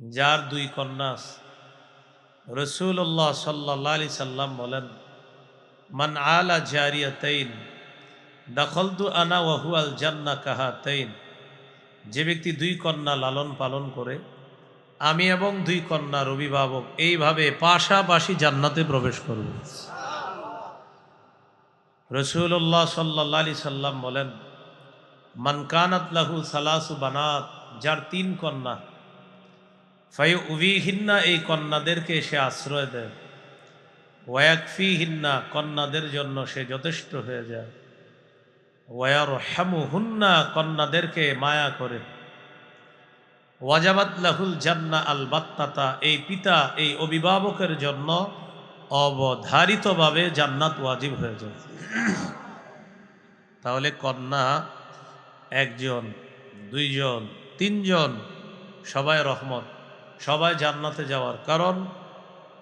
যার দুই কন্যা আছে। রাসূলুল্লাহ সাল্লাল্লাহু আলাইহি সাল্লাম বলেন, মান আলা জারিয়াতাইন দাখালতু আনা ওয়া হুয়াল জান্নাহ কাহাতাইন। যে ব্যক্তি দুই কন্যা লালন পালন করে, আমি এবং দুই কন্যার অভিভাবক এইভাবে পাশাপাশি জান্নাতে প্রবেশ করব। রাসূলুল্লাহ সাল্লাল্লাহু আলাইহি সাল্লাম বলেন, মান কানাত লাহু সালাসু বানাত, যার তিন কন্যা, ফায়ুযিহিন্না, এই কন্যাদেরকে সে আশ্রয় দেয়, ওয়ায়াকফিহিন্না, কন্যাদের জন্য সে যথেষ্ট হয়ে যায়, ওয়ারহামুহুন্না, কন্যাদেরকে মায়া করে, ওয়াজাবাত লাহুল জান্নাহ আল বাত্তাতা, এই পিতা এই অভিভাবকের জন্য অবধারিতভাবে জান্নাত ওয়াজিব হয়ে যায়। তাহলে কন্যা একজন, দুইজন, তিনজন, সবাই রহমত, সবাই জান্নাতে যাওয়ার কারণ,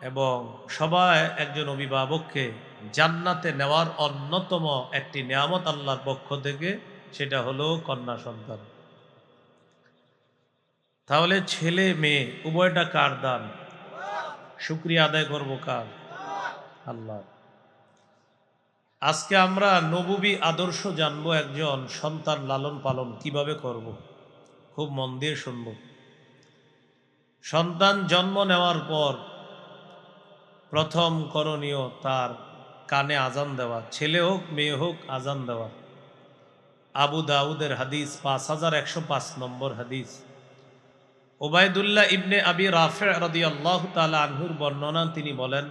এবং সবাই একজন অভিভাবককে জান্নাতে নেওয়ার অন্যতম একটি নিয়ামত আল্লাহর পক্ষ থেকে, সেটা হলো কন্যা সন্তান। তাহলে ছেলে মেয়ে উভয়টা কার দান? শুকরিয়া আদায় করব কার? আল্লাহ। আজকে আমরা নববী আদর্শ জানবো, একজন সন্তান লালন পালন কিভাবে করব। খুব মন দিয়ে শুনব। সন্তান জন্ম নেওয়ার পর প্রথম করণীয় তার কানে আজান দেওয়া, ছেলে হোক মেয়ে হোক আজান দেওয়া। আবু দাউদের হাদিস, 5105 নম্বর হাদিস। উবাইদুল্লাহ ইবনে আবি রাফি রাদিয়াল্লাহু তাআলা আনহুর বর্ণনা, তিনি বলেন,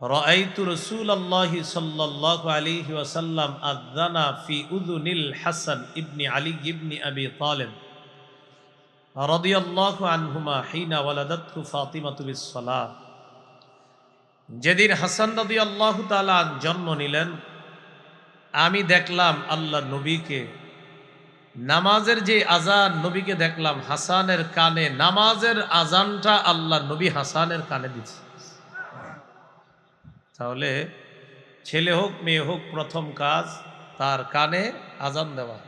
রাআইতু রাসূলুল্লাহি সাল্লাল্লাহু আলাইহি ওয়াসাল্লাম আযানা ফি উযুনিল হাসান ইবনে আলী ইবনে আবি তালিব রাদিয়াল্লাহু আনহুমা হিনা ওয়ালাদাতহু ফাতিমাতু বিস-সালাহ। যেদিন হাসান রাদিয়াল্লাহু তাআলা জন্ম নিলেন, আমি দেখলাম আল্লাহ নবীকে, নামাজের যে আজান নবীকে দেখলাম হাসানের কানে, নামাজের আজানটা আল্লাহ নবী হাসানের কানে দিচ্ছে। তাহলে ছেলে হোক মেয়ে হোক, প্রথম কাজ তার কানে আজান দেওয়া।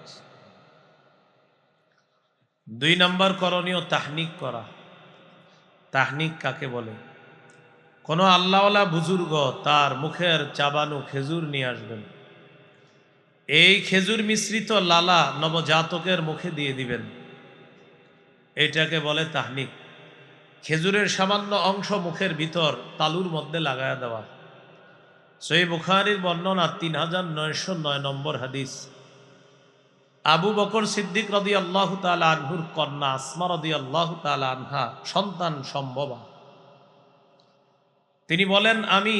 2 নম্বর করণীয় তাহনিক করা। তাহনিক কাকে বলে? কোনো আল্লাহওয়ালা বুজুর্গ তার মুখের চাবানো খেজুর নিয়ে আসবেন, এই খেজুর মিশ্রিত লালা নবজাতকের মুখে দিয়ে দিবেন, এটাকে বলে তাহনিক। খেজুরের সামান্য অংশ মুখের ভিতর তালুর মধ্যে লাগায়া দেওয়া। সহিহ বুখারীর বর্ণনা, 3909 নম্বর হাদিস। আবু বকর সিদ্দিক রাদিয়াল্লাহু তাআলা আনহুর কন্যা আসমা রাদিয়াল্লাহু তাআলা আনহা সন্তান সম্ভবা। তিনি বলেন, আমি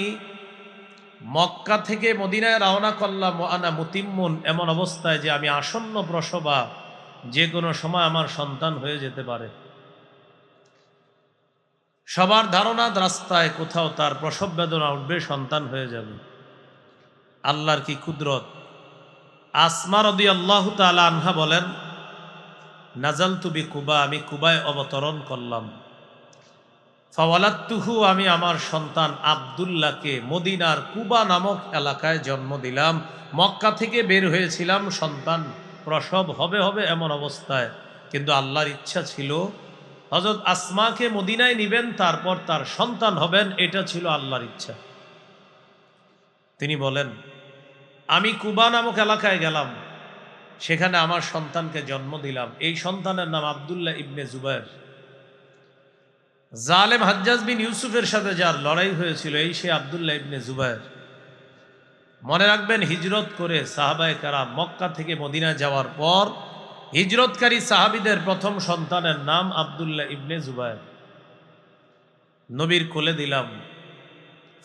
মক্কা থেকে মদিনায় রওনা করলাম, আনা মুতিম্মুন, এমন অবস্থায় যে আমি আসন্ন প্রসবা, যে কোনো সময় আমার সন্তান হয়ে যেতে পারে। সবার ধারণা রাস্তায় কোথাও তার প্রসব বেদনা উঠবে, সন্তান হয়ে যাবে। আল্লাহর কি কুদরত! আসমা রাদিয়াল্লাহু তাআলা আনহা বলেন, নাজালতু বিকুবা, আমি কুবায় অবতরণ করলাম। ফাওয়ালাদতুহু, আমি আমার সন্তান আব্দুল্লাহকে মদিনার কুবা নামক এলাকায় জন্ম দিলাম। মক্কা থেকে বের হয়েছিলাম, সন্তান প্রসব হবে হবে এমন অবস্থায়, কিন্তু আল্লাহর ইচ্ছা ছিল হযরত আসমাকে মদিনায় নিবেন, তারপর তার সন্তান হবেন, এটা ছিল আল্লাহর ইচ্ছা। তিনি বলেন, আমি কুবা নামক এলাকায় গেলাম, সেখানে আমার সন্তানকে জন্ম দিলাম। এই সন্তানের নাম আব্দুল্লাহ ইবনে জুবায়ের। জালেম হাজ্জাজ বিন ইউসুফের সাথে যার লড়াই হয়েছিল, এই সে আব্দুল্লাহ ইবনে জুবায়ের। মনে রাখবেন, হিজরত করে সাহাবায়ে কেরাম মক্কা থেকে মদিনা যাওয়ার পর হিজরতকারী সাহাবীদের প্রথম সন্তানের নাম আব্দুল্লাহ ইবনে জুবায়ের। নবীর কোলে দিলাম,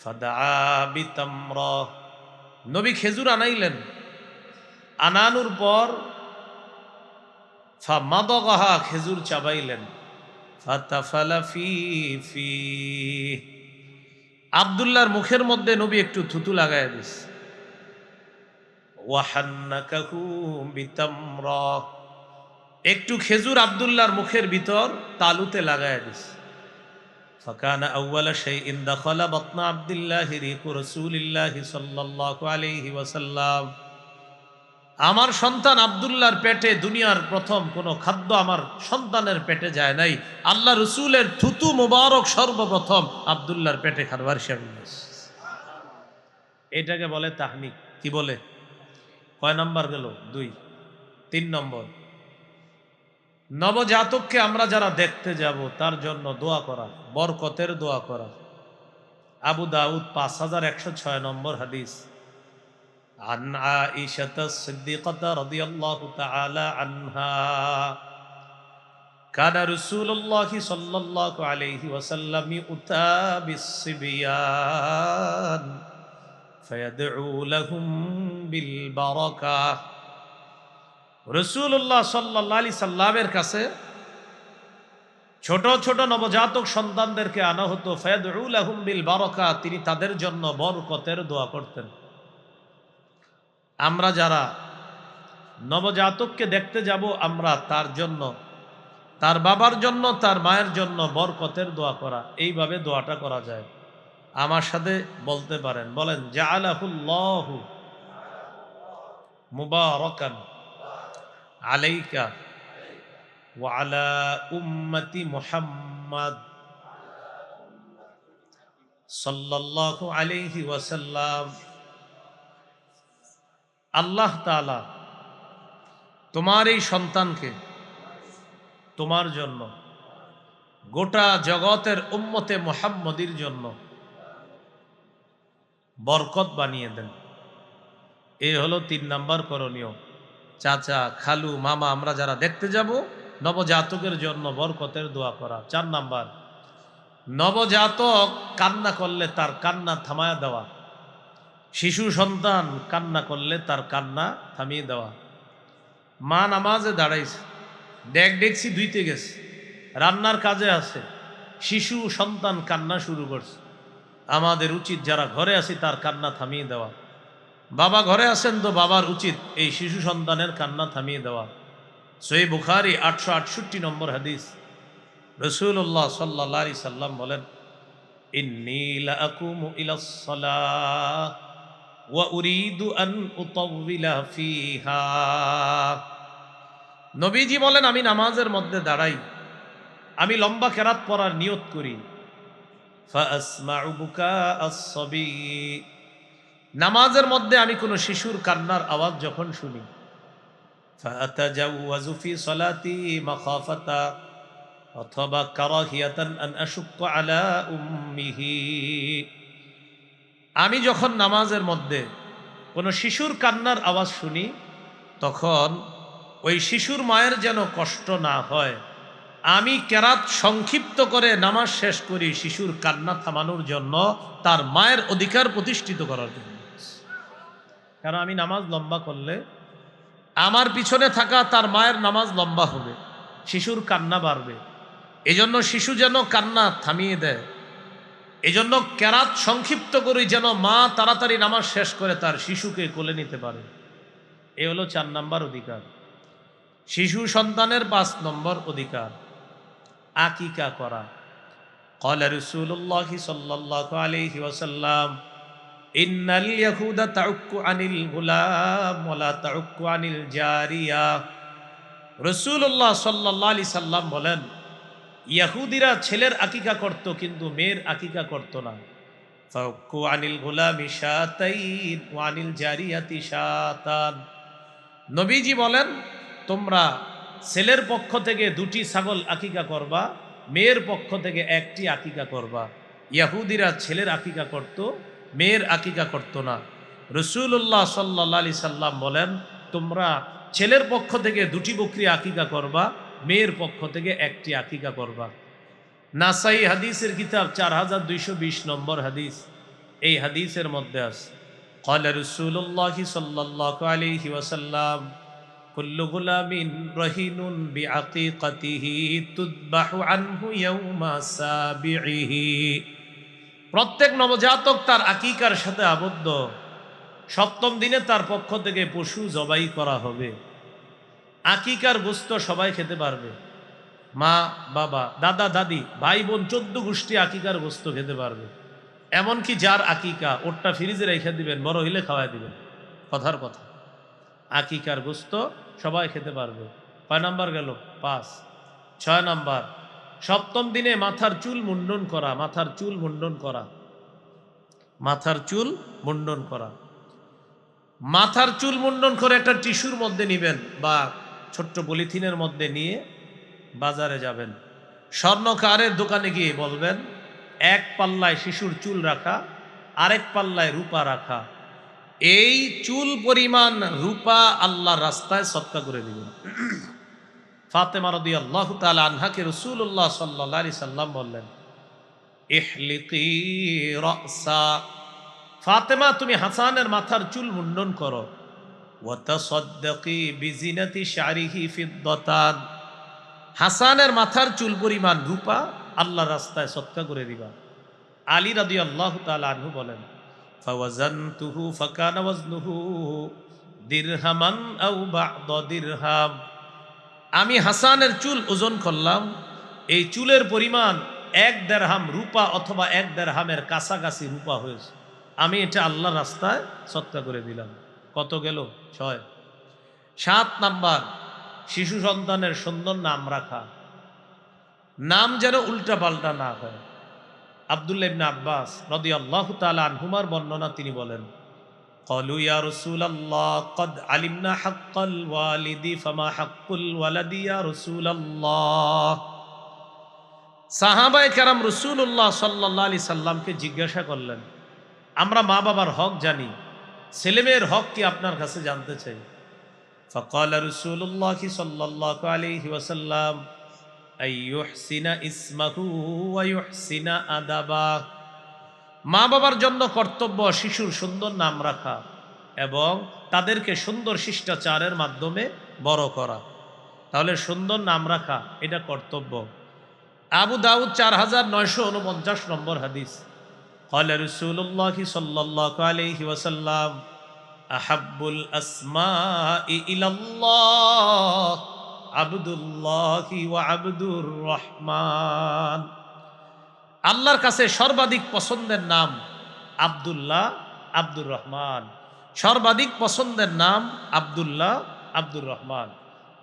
ফাদআ বিতামরা, নবী খেজুর আনাইলেন। আনানোর পর ফামাদাগাহা, খেজুর চাবাইলেন। ফাতাফালা ফি, আব্দুল্লাহর মুখের মধ্যে নবী একটু থুতু লাগায় দিস। ওয়াহান্নাকাহু বিতামরা, একটু খেজুর আব্দুল্লাহর মুখের ভিতর তালুতে লাগায় দিস। ফাকানা আউওয়ালা শাইইন দাখালা বাতনা আব্দুল্লাহি রিকু রাসূলিল্লাহি সাল্লাল্লাহু আলাইহি ওয়াসাল্লাম, আমার সন্তান আব্দুল্লাহর পেটে দুনিয়ার প্রথম কোনো খাদ্য আমার সন্তানের পেটে যায় নাই, আল্লাহ রসুলের থুতু মুবারক সর্বপ্রথম আব্দুল্লাহর পেটে খাবার হিসাবে। এটাকে বলে তাহনিক। কি বলে? কয় নাম্বার গেল? 2। 3 নম্বর, নবজাতককে আমরা যারা দেখতে যাব তার জন্য দোয়া করা, বরকতের দোয়া করা। আবু দাউদ 5106 নম্বর হাদিস, আন আয়েশা সিদ্দিকাহ রাদিয়াল্লাহু তাআলা আনহা কানা রাসূলুল্লাহ সাল্লাল্লাহু আলাইহি ওয়াসাল্লাম ইউতা বিসসিবিয়ান ফায়াদউ লাহুম বিল বারাকাহ। রাসূলুল্লাহ সাল্লাল্লাহু আলাইহি সাল্লামের কাছে ছোট ছোট নবজাতক সন্তানদেরকে আনা হতো, ফায়াদউ লাহুম বিল বারাকাহ, তিনি তাদের জন্য বরকতের দোয়া করতেন। আমরা যারা নবজাতককে দেখতে যাব, আমরা তার জন্য, তার বাবার জন্য, তার মায়ের জন্য বরকতের দোয়া করা, এইভাবে দোয়াটা করা যায়। আমার সাথে বলতে পারেন, বলেন, জাআলাহুল্লাহু মুবারাকান আলাইকা ওয়া আলা উম্মতি মুহাম্মাদ সাল্লাল্লাহু আলাইহি ওয়াসাল্লাম। আল্লাহ তাআলা তোমার এই সন্তানকে তোমার জন্য, গোটা জগতের উম্মতে মুহাম্মদীর জন্য বরকত বানিয়ে দেন। এই হলো 3 নাম্বার করণীয়। চাচা, খালু, মামা আমরা যারা দেখতে যাব, নবজাতকের জন্য বরকতের দোয়া করা। 4 নাম্বার, নবজাতক কান্না করলে তার কান্না থামায় দেওয়া। শিশু সন্তান কান্না করলে তার কান্না থামিয়ে দেওয়া। মা নামাজে দাঁড়াইছে, ডেকছি ধুইতে গেছে, রান্নার কাজে আছে, শিশু সন্তান কান্না শুরু করছে, আমাদের উচিত যারা ঘরে আছি তার কান্না থামিয়ে দেওয়া। বাবা ঘরে আছেন তো বাবার উচিত এই শিশু সন্তানের কান্না থামিয়ে দেওয়া। সহিহ বুখারী 868 নম্বর হাদিস, রাসূলুল্লাহ সাল্লাল্লাহু আলাইহি সাল্লাম বলেন, ইন্নী লা আকুমু ইলাস সালাহ ওয়া উরিদু আন উতাওয়িলা ফিহা। নবীজি বলেন, আমি নামাজের মধ্যে দাঁড়াই, আমি লম্বা কেরাত পড়ার নিয়ত করি। ফাআসমাউ বুকা আস-সাবী, নামাজের মধ্যে আমি কোনো শিশুর কান্নার আওয়াজ যখন শুনি, ফাআতাজাওয়াজু ফি সালাতি মাখাফাতা অথবা কারাহিয়াতান আন আশুক্কা আলা উম্মিহি, আমি যখন নামাজের মধ্যে কোনো শিশুর কান্নার আওয়াজ শুনি, তখন ওই শিশুর মায়ের যেন কষ্ট না হয়, আমি কেরাত সংক্ষিপ্ত করে নামাজ শেষ করি শিশুর কান্না থামানোর জন্য, তার মায়ের অধিকার প্রতিষ্ঠিত করার জন্য। কারণ আমি নামাজ লম্বা করলে আমার পিছনে থাকা তার মায়ের নামাজ লম্বা হবে, শিশুর কান্না বাড়বে। এজন্য শিশু যেন কান্না থামিয়ে দেয়, এজন্য কেরাত সংক্ষিপ্ত করি যেন মা তাড়াতাড়ি নামাজ শেষ করে তার শিশুকে কোলে নিতে পারে। এ হলো 4 নাম্বার অধিকার। শিশু সন্তানের 5 নম্বর অধিকার, আকিকা করা। ক্বালা রাসূলুল্লাহ সাল্লাল্লাহু আলাইহি ওয়াসাল্লাম, ইন্নাল ইয়াহুদা তাউক্কু আনিল গুলাম ওয়া লা তাউক্কু আনিল জারিয়া। রাসূলুল্লাহ সাল্লাল্লাহু আলাইহি সাল্লাম বলেন, ইহুদিরা ছেলের আকিকা করত কিন্তু মেয়ের আকিকা করত না। ফাউক্কু আনিল গুলামি শাতাইন ওয়া আনিল জারিয়াতি শাতান। নবীজি বলেন, তোমরা ছেলের পক্ষ থেকে 2টি ছাগল আকিকা করবা, মেয়ের পক্ষ থেকে 1টি আকিকা করবা। ইহুদিরা ছেলের আকিকা করত, মেয়ের আকিকা করত না। রাসূলুল্লাহ সাল্লাল্লাহু আলাইহি সাল্লাম বলেন, তোমরা ছেলের পক্ষ থেকে 2টি বকরি আকিকা করবা, মেয়ের পক্ষ থেকে 1টি আকিকা করবা। নাসাই হাদিসের কিতাব 4220 নম্বর হাদিস, এই হাদিসের মধ্যে আছে, ক্বালা রাসূলুল্লাহ সাল্লাল্লাহু আলাইহি ওয়াসাল্লাম, কুল্লু গুলামিন রাহিনুন বিআকিকাতিহি তুযবাহু আনহু ইয়াওমা সাবিহি। প্রত্যেক নবজাতক তার আকিকার সাথে আবদ্ধ, 7ম দিনে তার পক্ষ থেকে পশু জবাই করা হবে। আকিকার গোশত সবাই খেতে পারবে, মা বাবা দাদা দাদি ভাই বোন 14 গোষ্ঠী আকিকার গোশত খেতে পারবে। এমনকি যার আকিকা ওরটা ফ্রিজে রেখে দিবেন, বড় হইলে খাওয়াই দিবেন, কথার কথা। আকিকার গোস্ত সবাই খেতে পারবে। কয় নাম্বার গেল? 5। 6 নাম্বার, সপ্তম দিনে মাথার চুল মুন্ডন করা। মাথার চুল মুন্ডন করা, মাথার চুল মুন্ডন করা। মাথার চুল মুন্ডন করে একটা টিস্যুর মধ্যে নিবেন বা ছোট্ট পলিথিনের মধ্যে নিয়ে বাজারে যাবেন, স্বর্ণকারের দোকানে গিয়ে বলবেন এক পাল্লায় শিশুর চুল রাখা, আরেক পাল্লায় রূপা রাখা। এই চুল পরিমাণ রূপা আল্লাহর রাস্তায় সদকা করে দিবেন। ফাতেমা রাদিয়াল্লাহু তাআলা আনহাকে রাসূলুল্লাহ সাল্লাল্লাহু আলাইহি সাল্লাম বললেন, ইহলিকি রাসা, ফাতেমা তুমি হাসানের মাথার চুল মুন্ডন করো। ওয়া তাসাদ্দাকি বিজিনাতি শারিহি ফিদ্দাতান, হাসানের মাথার চুল পরিমাণ রূপা আল্লাহর রাস্তায় সদকা করে দিবা। আলী রাদিয়াল্লাহু তাআলা আনহু বলেন, ফাওয়াজানতুহু ফাকানা ওয়াজনুহু দিরহামান আও বা'দা দিরহাম, আমি হাসানের চুল ওজন করলাম, এই চুলের পরিমাণ 1 দিরহাম রূপা অথবা 1 দিরহামের কাছাকাছি রূপা হয়েছে। আমি এটা আল্লাহর রাস্তায় সদকা করে দিলাম। কত গেল? 6। 7 নাম্বার, শিশু সন্তানের সুন্দর নাম রাখা, নাম যেন উল্টা পাল্টা না হয়। আব্দুল্লাহ ইবনে আব্বাস রাদিয়াল্লাহু তাআলা আনহুমার বর্ণনা, তিনি বলেন, ক্বালু ইয়া রাসূলাল্লাহ ক্বাদ আলিমনা হাক্কাল ওয়ালিদি ফামা হাক্কুল ওয়ালাদি ইয়া রাসূলাল্লাহ। সাহাবায়ে কেরাম রাসূলুল্লাহ সাল্লাল্লাহু আলাইহি সাল্লামকে জিজ্ঞাসা করলেন, আমরা মা বাবার হক জানি, ছেলেমেয়ের হক কি আপনার কাছে জানতে চাই। ফাকালা রাসূলুল্লাহ সাল্লাল্লাহু আলাইহি ওয়াসাল্লাম আইয়ুহসিনা ইসমাহু ওয়া ইউহসিনা আদাবা, মা বাবার জন্য কর্তব্য শিশুর সুন্দর নাম রাখা এবং তাদেরকে সুন্দর শিষ্টাচারের মাধ্যমে বড় করা। তাহলে সুন্দর নাম রাখা এটা কর্তব্য। আবু দাউদ 4949 নম্বর হাদিস, ক্বালা রাসূলুল্লাহ সাল্লাল্লাহু আলাইহি ওয়াসাল্লাম আহাব্বুল আসমাই ইলাল্লাহ আবদুল্লাহি ওয়া আবদুর রহমান, আল্লাহর কাছে সর্বাধিক পছন্দের নাম আব্দুল্লাহ, আব্দুর রহমান। সর্বাধিক পছন্দের নাম আব্দুল্লাহ, আব্দুর রহমান।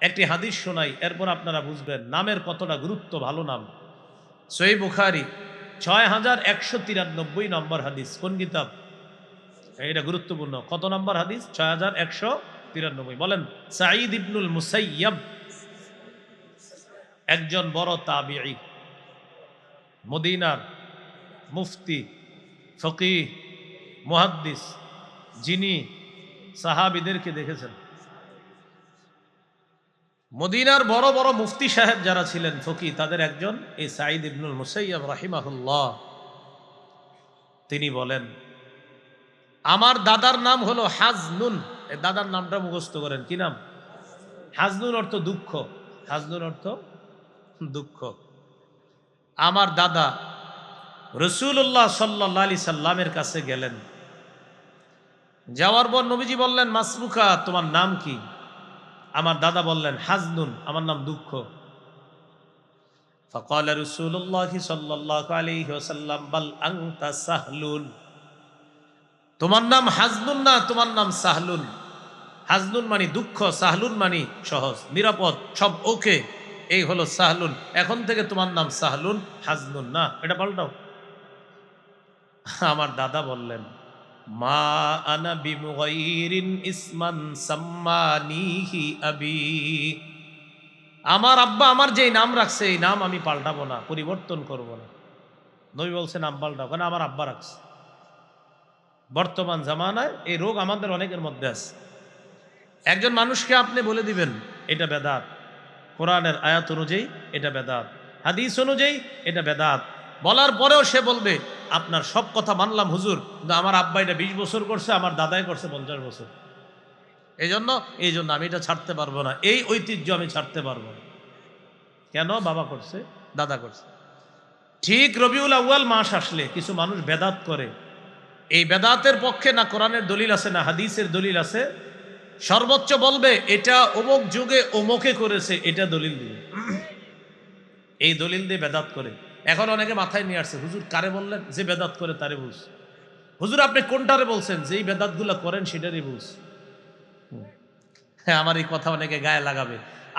একটি হাদিস শোনাই, এরপর আপনারা বুঝবেন নামের কতটা গুরুত্ব। ভালো নাম, সহিহ বুখারী 6193 নম্বর হাদিস। কোন কিতাব? এটা গুরুত্বপূর্ণ। কত নম্বর হাদিস? 6193। বলেন, সাঈদ ইবনুল মুসাইয়্যিব একজন বড় তাবিঈ, মদিনার মুফতি, ফকিহ, মুহাদ্দিস, যিনি সাহাবীদেরকে দেখেছেন। মদিনার বড় বড় মুফতি সাহেব যারা ছিলেন, ফকিহ, তাদের একজন এই সাঈদ ইবনুল মুসাইয়্যিব রাহিমাহুল্লাহ। তিনি বলেন, আমার দাদার নাম হলো হাজনুন। এই দাদার নামটা মুখস্থ করেন। কি নাম? হাজনুন অর্থ দুঃখ। হাজনুন অর্থ দুঃখ। আমার দাদা রাসূলুল্লাহ সাল্লাল্লাহু আলাইহি সাল্লামের কাছে গেলেন। যাওয়ার পর নবীজি বললেন, মাসমুকা, তোমার নাম কি? আমার দাদা বললেন, হাজনুন, আমার নাম দুঃখ। ফাকালা রাসূলুল্লাহ সাল্লাল্লাহু আলাইহি ওয়াসাল্লাম বাল আনতা সাহলুন, তোমার নাম হাজনুন না, তোমার নাম সাহলুন। হাজনুন মানে দুঃখ, সাহলুন মানে সহজ, নিরাপদ, সব ওকে, এই হলো সাহলুন। এখন থেকে তোমার নাম সাহলুন, হাজনুন না, এটা পাল্টাও। আমার দাদা বললেন, মা আনা বিমুগাইরিন ইসমান সাম্মানিহি আবি, আমার আব্বা আমার যেই নাম রাখছে এই নাম আমি পাল্টাবো না, পরিবর্তন করব না। নবী বলছে নাম পাল্টাও, কেন? আমার আব্বা রাখছে। বর্তমান জামানায় এই রোগ আমাদের অনেকের মধ্যে আছে। একজন মানুষকে আপনি বলে দিবেন এটা বেদাত, কোরআনের আয়াত অনুযায়ী এটা বেদাত, হাদিস অনুযায়ী এটা বেদাত, বলার পরেও সে বলবে আপনার সব কথা মানলাম হুজুর, কিন্তু আমার আব্বা এটা 20 বছর করছে, আমার দাদাই করছে 50 বছর, এই জন্য আমি এটা ছাড়তে পারবো না, এই ঐতিহ্য আমি ছাড়তে পারবো না। কেন? বাবা করছে, দাদা করছে। ঠিক রবিউল আউয়াল মাস আসলে কিছু মানুষ বেদাত করে। এই বেদাতের পক্ষে না কোরআনের দলিল আছে না হাদিসের দলিল আছে, সর্বোচ্চ বলবে এটা অমুক যুগে অমুকে করেছে, এটা দলিল দিবে। এই দলিল দিয়ে বেদাত করে। এখন অনেকে মাথায় নিয়ে আসছে, হুজুর কারে বললেন? যে বেদাত করে তারে বুঝ। হুজুর আপনি কোনটারে বলছেন? যেই বেদাতগুলো করেন সেটারই বুঝ। হ্যাঁ, আমার এই কথা অনেকে গায়ে লাগাবে,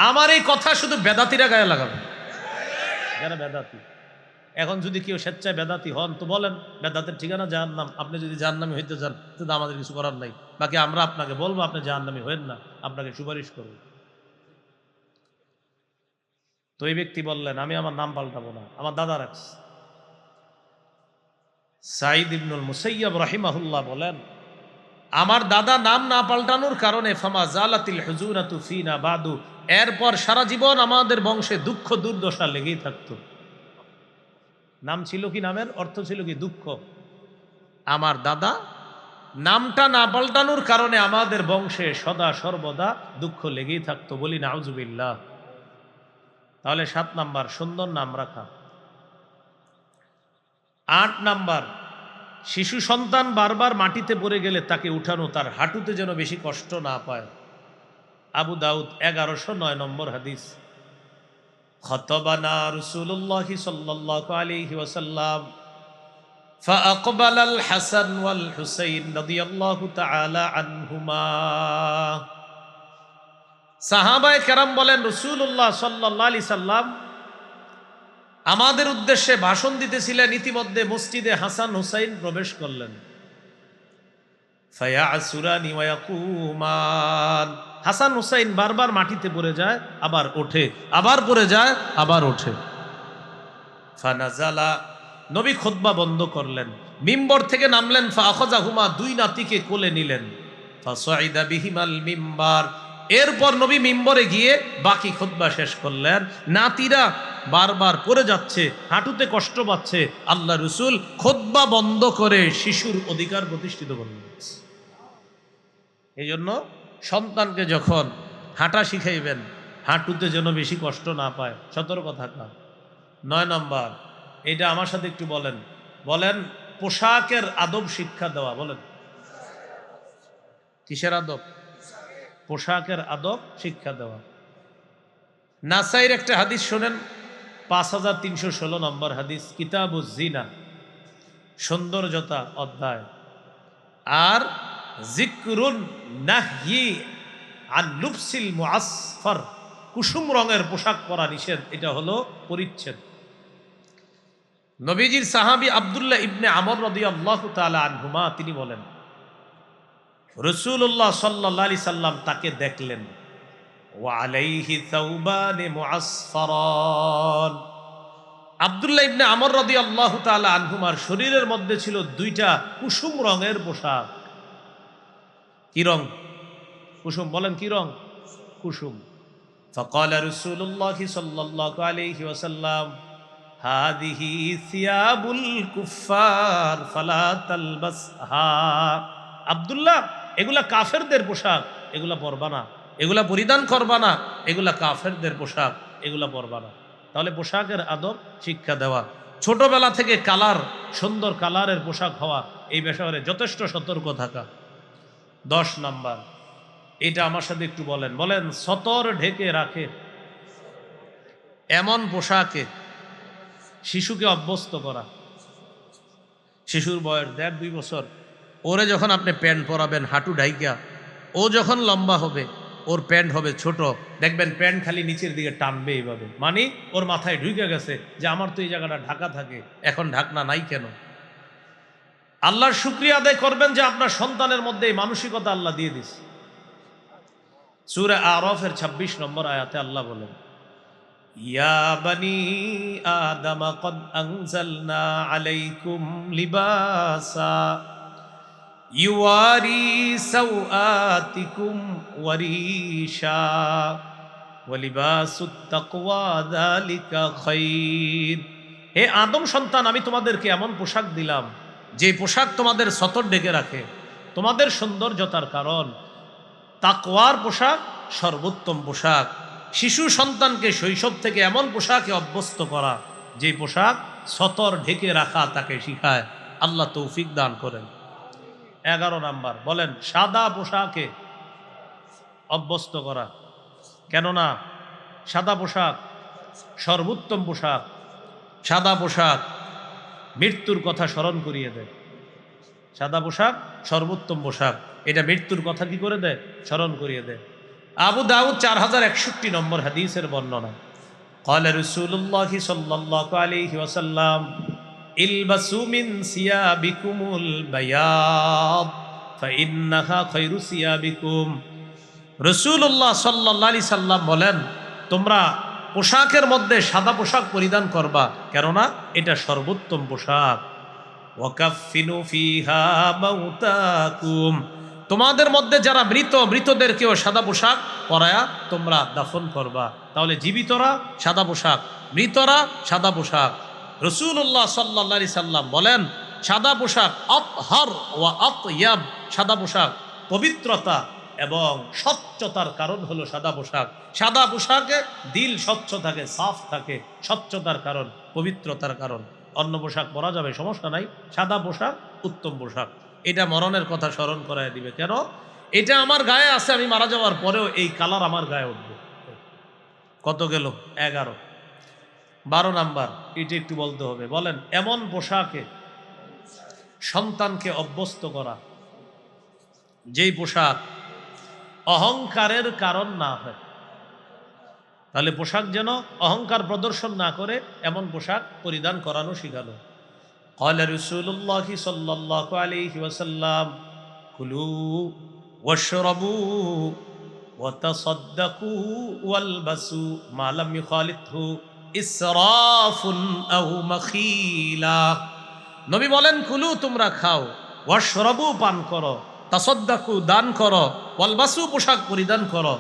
আমার এই কথা শুধু বেদাতিরা গায়ে লাগাবে, যারা বেদাতি। এখন যদি কেউ স্বেচ্ছায় বেদাতি হন তো বলেন, বেদাতের ঠিকানা জাহান্নাম, আপনি যদি জাহান্নামী হইতে চান তো আমাদের কিছু করার নাই, বাকি আমরা আপনাকে বলবো আপনি জাহান্নামী হইেন না, আপনাকে সুপারিশ করব। তো এই ব্যক্তি বললেন আমি আমার নাম পাল্টাবো না, আমার দাদা রাখছে। সাঈদ ইবনুল মুসাইয়্যিব রাহিমাহুল্লাহ বলেন, আমার দাদা নাম না পাল্টানোর কারণে ফামা জালাতিল হুজুরাতু ফিনা বাদু, এরপর সারা জীবন আমাদের বংশে দুঃখ দুর্দশা লেগেই থাকতো। নাম ছিল কি, নামের অর্থ ছিল কি দুঃখ। আমার দাদা নামটা না পাল্টানোর কারণে আমাদের বংশে সদা সর্বদা দুঃখ লেগেই থাকতো, বলি নাউজুবিল্লাহ। তাহলে 7 নাম্বার, সুন্দর নাম রাখা। 8 নাম্বার, শিশু সন্তান বারবার মাটিতে পড়ে গেলে তাকে উঠানো, তার হাঁটুতে যেন বেশি কষ্ট না পায়। আবু দাউদ 1109 নম্বর হাদিস। খতবানা রাসূলুল্লাহ সাল্লাল্লাহু আলাইহি ওয়াসাল্লাম فأقبل الحسن والحسين رضي الله تعالى عنهما। সাহাবায়ে কেরাম বলেন রাসূলুল্লাহ সাল্লাল্লাহু আলাইহি সাল্লাম আমাদের উদ্দেশ্যে ভাষণ দিতেছিলেন, ইতিমধ্যে মসজিদে হাসান হুসাইন প্রবেশ করলেন। ফায়াসুরানি ওয়া ইয়াকুমান, হাসান হুসাইন বারবার মাটিতে পড়ে যায় আবার ওঠে, আবার পড়ে যায় আবার ওঠে। ফানাজালা, নবী খুতবা বন্ধ করলেন, মিম্বর থেকে নামলেন। ফাআখাযাহুমা, 2 নাতিকে কোলে নিলেন। ফাসাইদা বিহিমাল মিম্বার, এরপর নবী মিম্বরে গিয়ে বাকি খুতবা শেষ করলেন। নাতিরা বারবার পড়ে যাচ্ছে, হাঁটুতে কষ্ট পাচ্ছে, আল্লাহ রাসূল খুতবা বন্ধ করে শিশুর অধিকার প্রতিষ্ঠিত করলেন। এই জন্য সন্তানকে যখন হাঁটা শিখাইবেন, হাঁটুতে যেন বেশি কষ্ট না পায়, সতর্ক থাকা। 9 নম্বর, এটা আমার সাথে একটু বলেন, বলেন পোশাকের আদব শিক্ষা দেওয়া। বলেন কিসের আদব? পোশাকের আদব শিক্ষা দেওয়া। নাসাইর একটা হাদিস শোনেন, 5316 নম্বর হাদিস, কিতাবুজ জিনা, সৌন্দর্যতা অধ্যায়। আর যিকরুন নাহয়ি আন লুবসিল মুআসফার, কুসুম রঙের পোশাক পরা নিষেধ, এটা হলো পরিচ্ছেদ। নবীজির সাহাবী আব্দুল্লাহ ইবনে আমর রাদিয়াল্লাহু তাআলা আনহুমা, তিনি বলেন রাসূলুল্লাহ সাল্লাল্লাহু আলাইহি সাল্লাম তাকে দেখলেন, ওয়া আলাইহি সাওবানে মুআসফারান। আব্দুল্লাহ ইবনে আমর রাদিয়াল্লাহু তাআলা আনহুমার শরীরের মধ্যে ছিল 2টা কুসুম রঙের পোশাক। কি রং? কুসুম। বলেন কি রং? কুসুম। ফাকালা রাসূলুল্লাহ সাল্লাল্লাহু আলাইহি ওয়াসাল্লাম হাদিহি সিয়াবুল কুফফার ফালা তালবাসহা। আব্দুল্লাহ, এগুলা কাফেরদের পোশাক, এগুলা পরবা না, এগুলা পরিধান করবা না, এগুলা কাফেরদের পোশাক, এগুলা পরবা না। তাহলে পোশাকের আদব শিক্ষা দেওয়া, ছোটবেলা থেকে কালার, সুন্দর কালারের পোশাক হওয়া, এই ব্যাপারে যথেষ্ট সতর্ক থাকা। 10 নাম্বার, এটা আমার সাথে একটু বলেন, বলেন সতর ঢেকে রাখে এমন পোশাকে শিশুকে অভ্যস্ত করা। শিশুর বয়স 1.5-2 বছর, ওরে যখন আপনি প্যান্ট পরাবেন হাঁটু ঢাইকা, ও যখন লম্বা হবে ওর প্যান্ট হবে ছোট, দেখবেন প্যান্ট খালি নিচের দিকে টানবে এইভাবে, মানে ওর মাথায় ঢুকে গেছে যে আমার তো এই জায়গাটা ঢাকা থাকে, এখন ঢাকনা নাই কেন। আল্লাহর শুকরিয়া আদায় করবেন যে আপনার সন্তানের মধ্যে এই মানসিকতা আল্লাহ দিয়ে দিছে। সূরা আরাফের 26 নম্বর আয়াতে আল্লাহ বলেন, ইয়া বানি আদম ক্বাদ আনজালনা আলাইকুম লিবাসা ইউয়ারি সাওআতিকুম ওয়ারিশা ওয়া লিবাসুত তাকওয়া যালিকা খায়র। হে আদম সন্তান, আমি তোমাদেরকে এমন পোশাক দিলাম যে পোশাক তোমাদের সতর ঢেকে রাখে, তোমাদের সৌন্দর্যতার কারণ। তাকওয়ার পোশাক সর্বোত্তম পোশাক। শিশু সন্তানকে শৈশব থেকে এমন পোশাকে অভ্যস্ত করা যে পোশাক সতর ঢেকে রাখা তাকে শিখায়। আল্লাহ তৌফিক দান করেন। 11 নাম্বার, বলেন সাদা পোশাকে অভ্যস্ত করা। কেননা সাদা পোশাক সর্বোত্তম পোশাক। সাদা পোশাক মৃত্যুর কথা স্মরণ করিয়ে দেয়। সাদা পোশাক সর্বোত্তম পোশাক, এটা মৃত্যুর কথা কি করে দেয়? স্মরণ করিয়ে দেয়। আবু দাউদ 4061 নম্বর হাদিসের বর্ণনা। قال رسول الله صلى الله عليه وسلم البسوا من ثيابكم البياض فإنها خير ثيابكم। রাসূলুল্লাহ সাল্লাল্লাহু আলাইহি সাল্লাম বলেন, তোমরা পোশাকের মধ্যে সাদা পোশাক পরিধান করবা, কেননা এটা সর্বোত্তম পোশাক। ওয়াকাফিনু ফিহা মাউতাকুম, তোমাদের মধ্যে যারা মৃত, মৃতদেরকেও সাদা পোশাক পরায়া তোমরা দাফন করবা। তাহলে জীবিতরা সাদা পোশাক, মৃতরা সাদা পোশাক। রাসূলুল্লাহ সাল্লাল্লাহু আলাইহি সাল্লাম বলেন, সাদা পোশাক আতহার ওয়া আতয়াব, সাদা পোশাক পবিত্রতা এবং স্বচ্ছতার কারণ হলো সাদা পোশাক। সাদা পোশাকে দিল স্বচ্ছ থাকে, সাফ থাকে, স্বচ্ছতার কারণ, পবিত্রতার কারণ। অন্য পোশাক পরা যাবে, সমস্যা নাই, সাদা পোশাক উত্তম পোশাক। এটা মরণের কথা স্মরণ করায় দিবে। কেন? এটা আমার গায়ে আছে, আমি মারা যাওয়ার পরেও এই কালার আমার গায়ে উঠবে। কত গেল? 11। 12 নাম্বার, এটা একটু বলতে হবে। বলেন, এমন পোশাকে সন্তানকে অভ্যস্ত করা যেই পোশাক অহংকারের কারণ না হয়। তাহলে পোশাক যেন অহংকার প্রদর্শন না করে এমন পোশাক পরিধান করানো শিখানো। قال رسول الله صلى الله عليه وسلم كلوا واشربوا وتصدقوا والبسوا ما لم يخالطه إسراف أو مخيلة। নবী বলেন, কুলু, তোমরা খাও, ওয়াশরাবু, পান করো, তাসাদ্দাকু, দান করো, ওয়ালবাসু, পোশাক পরিধান করো,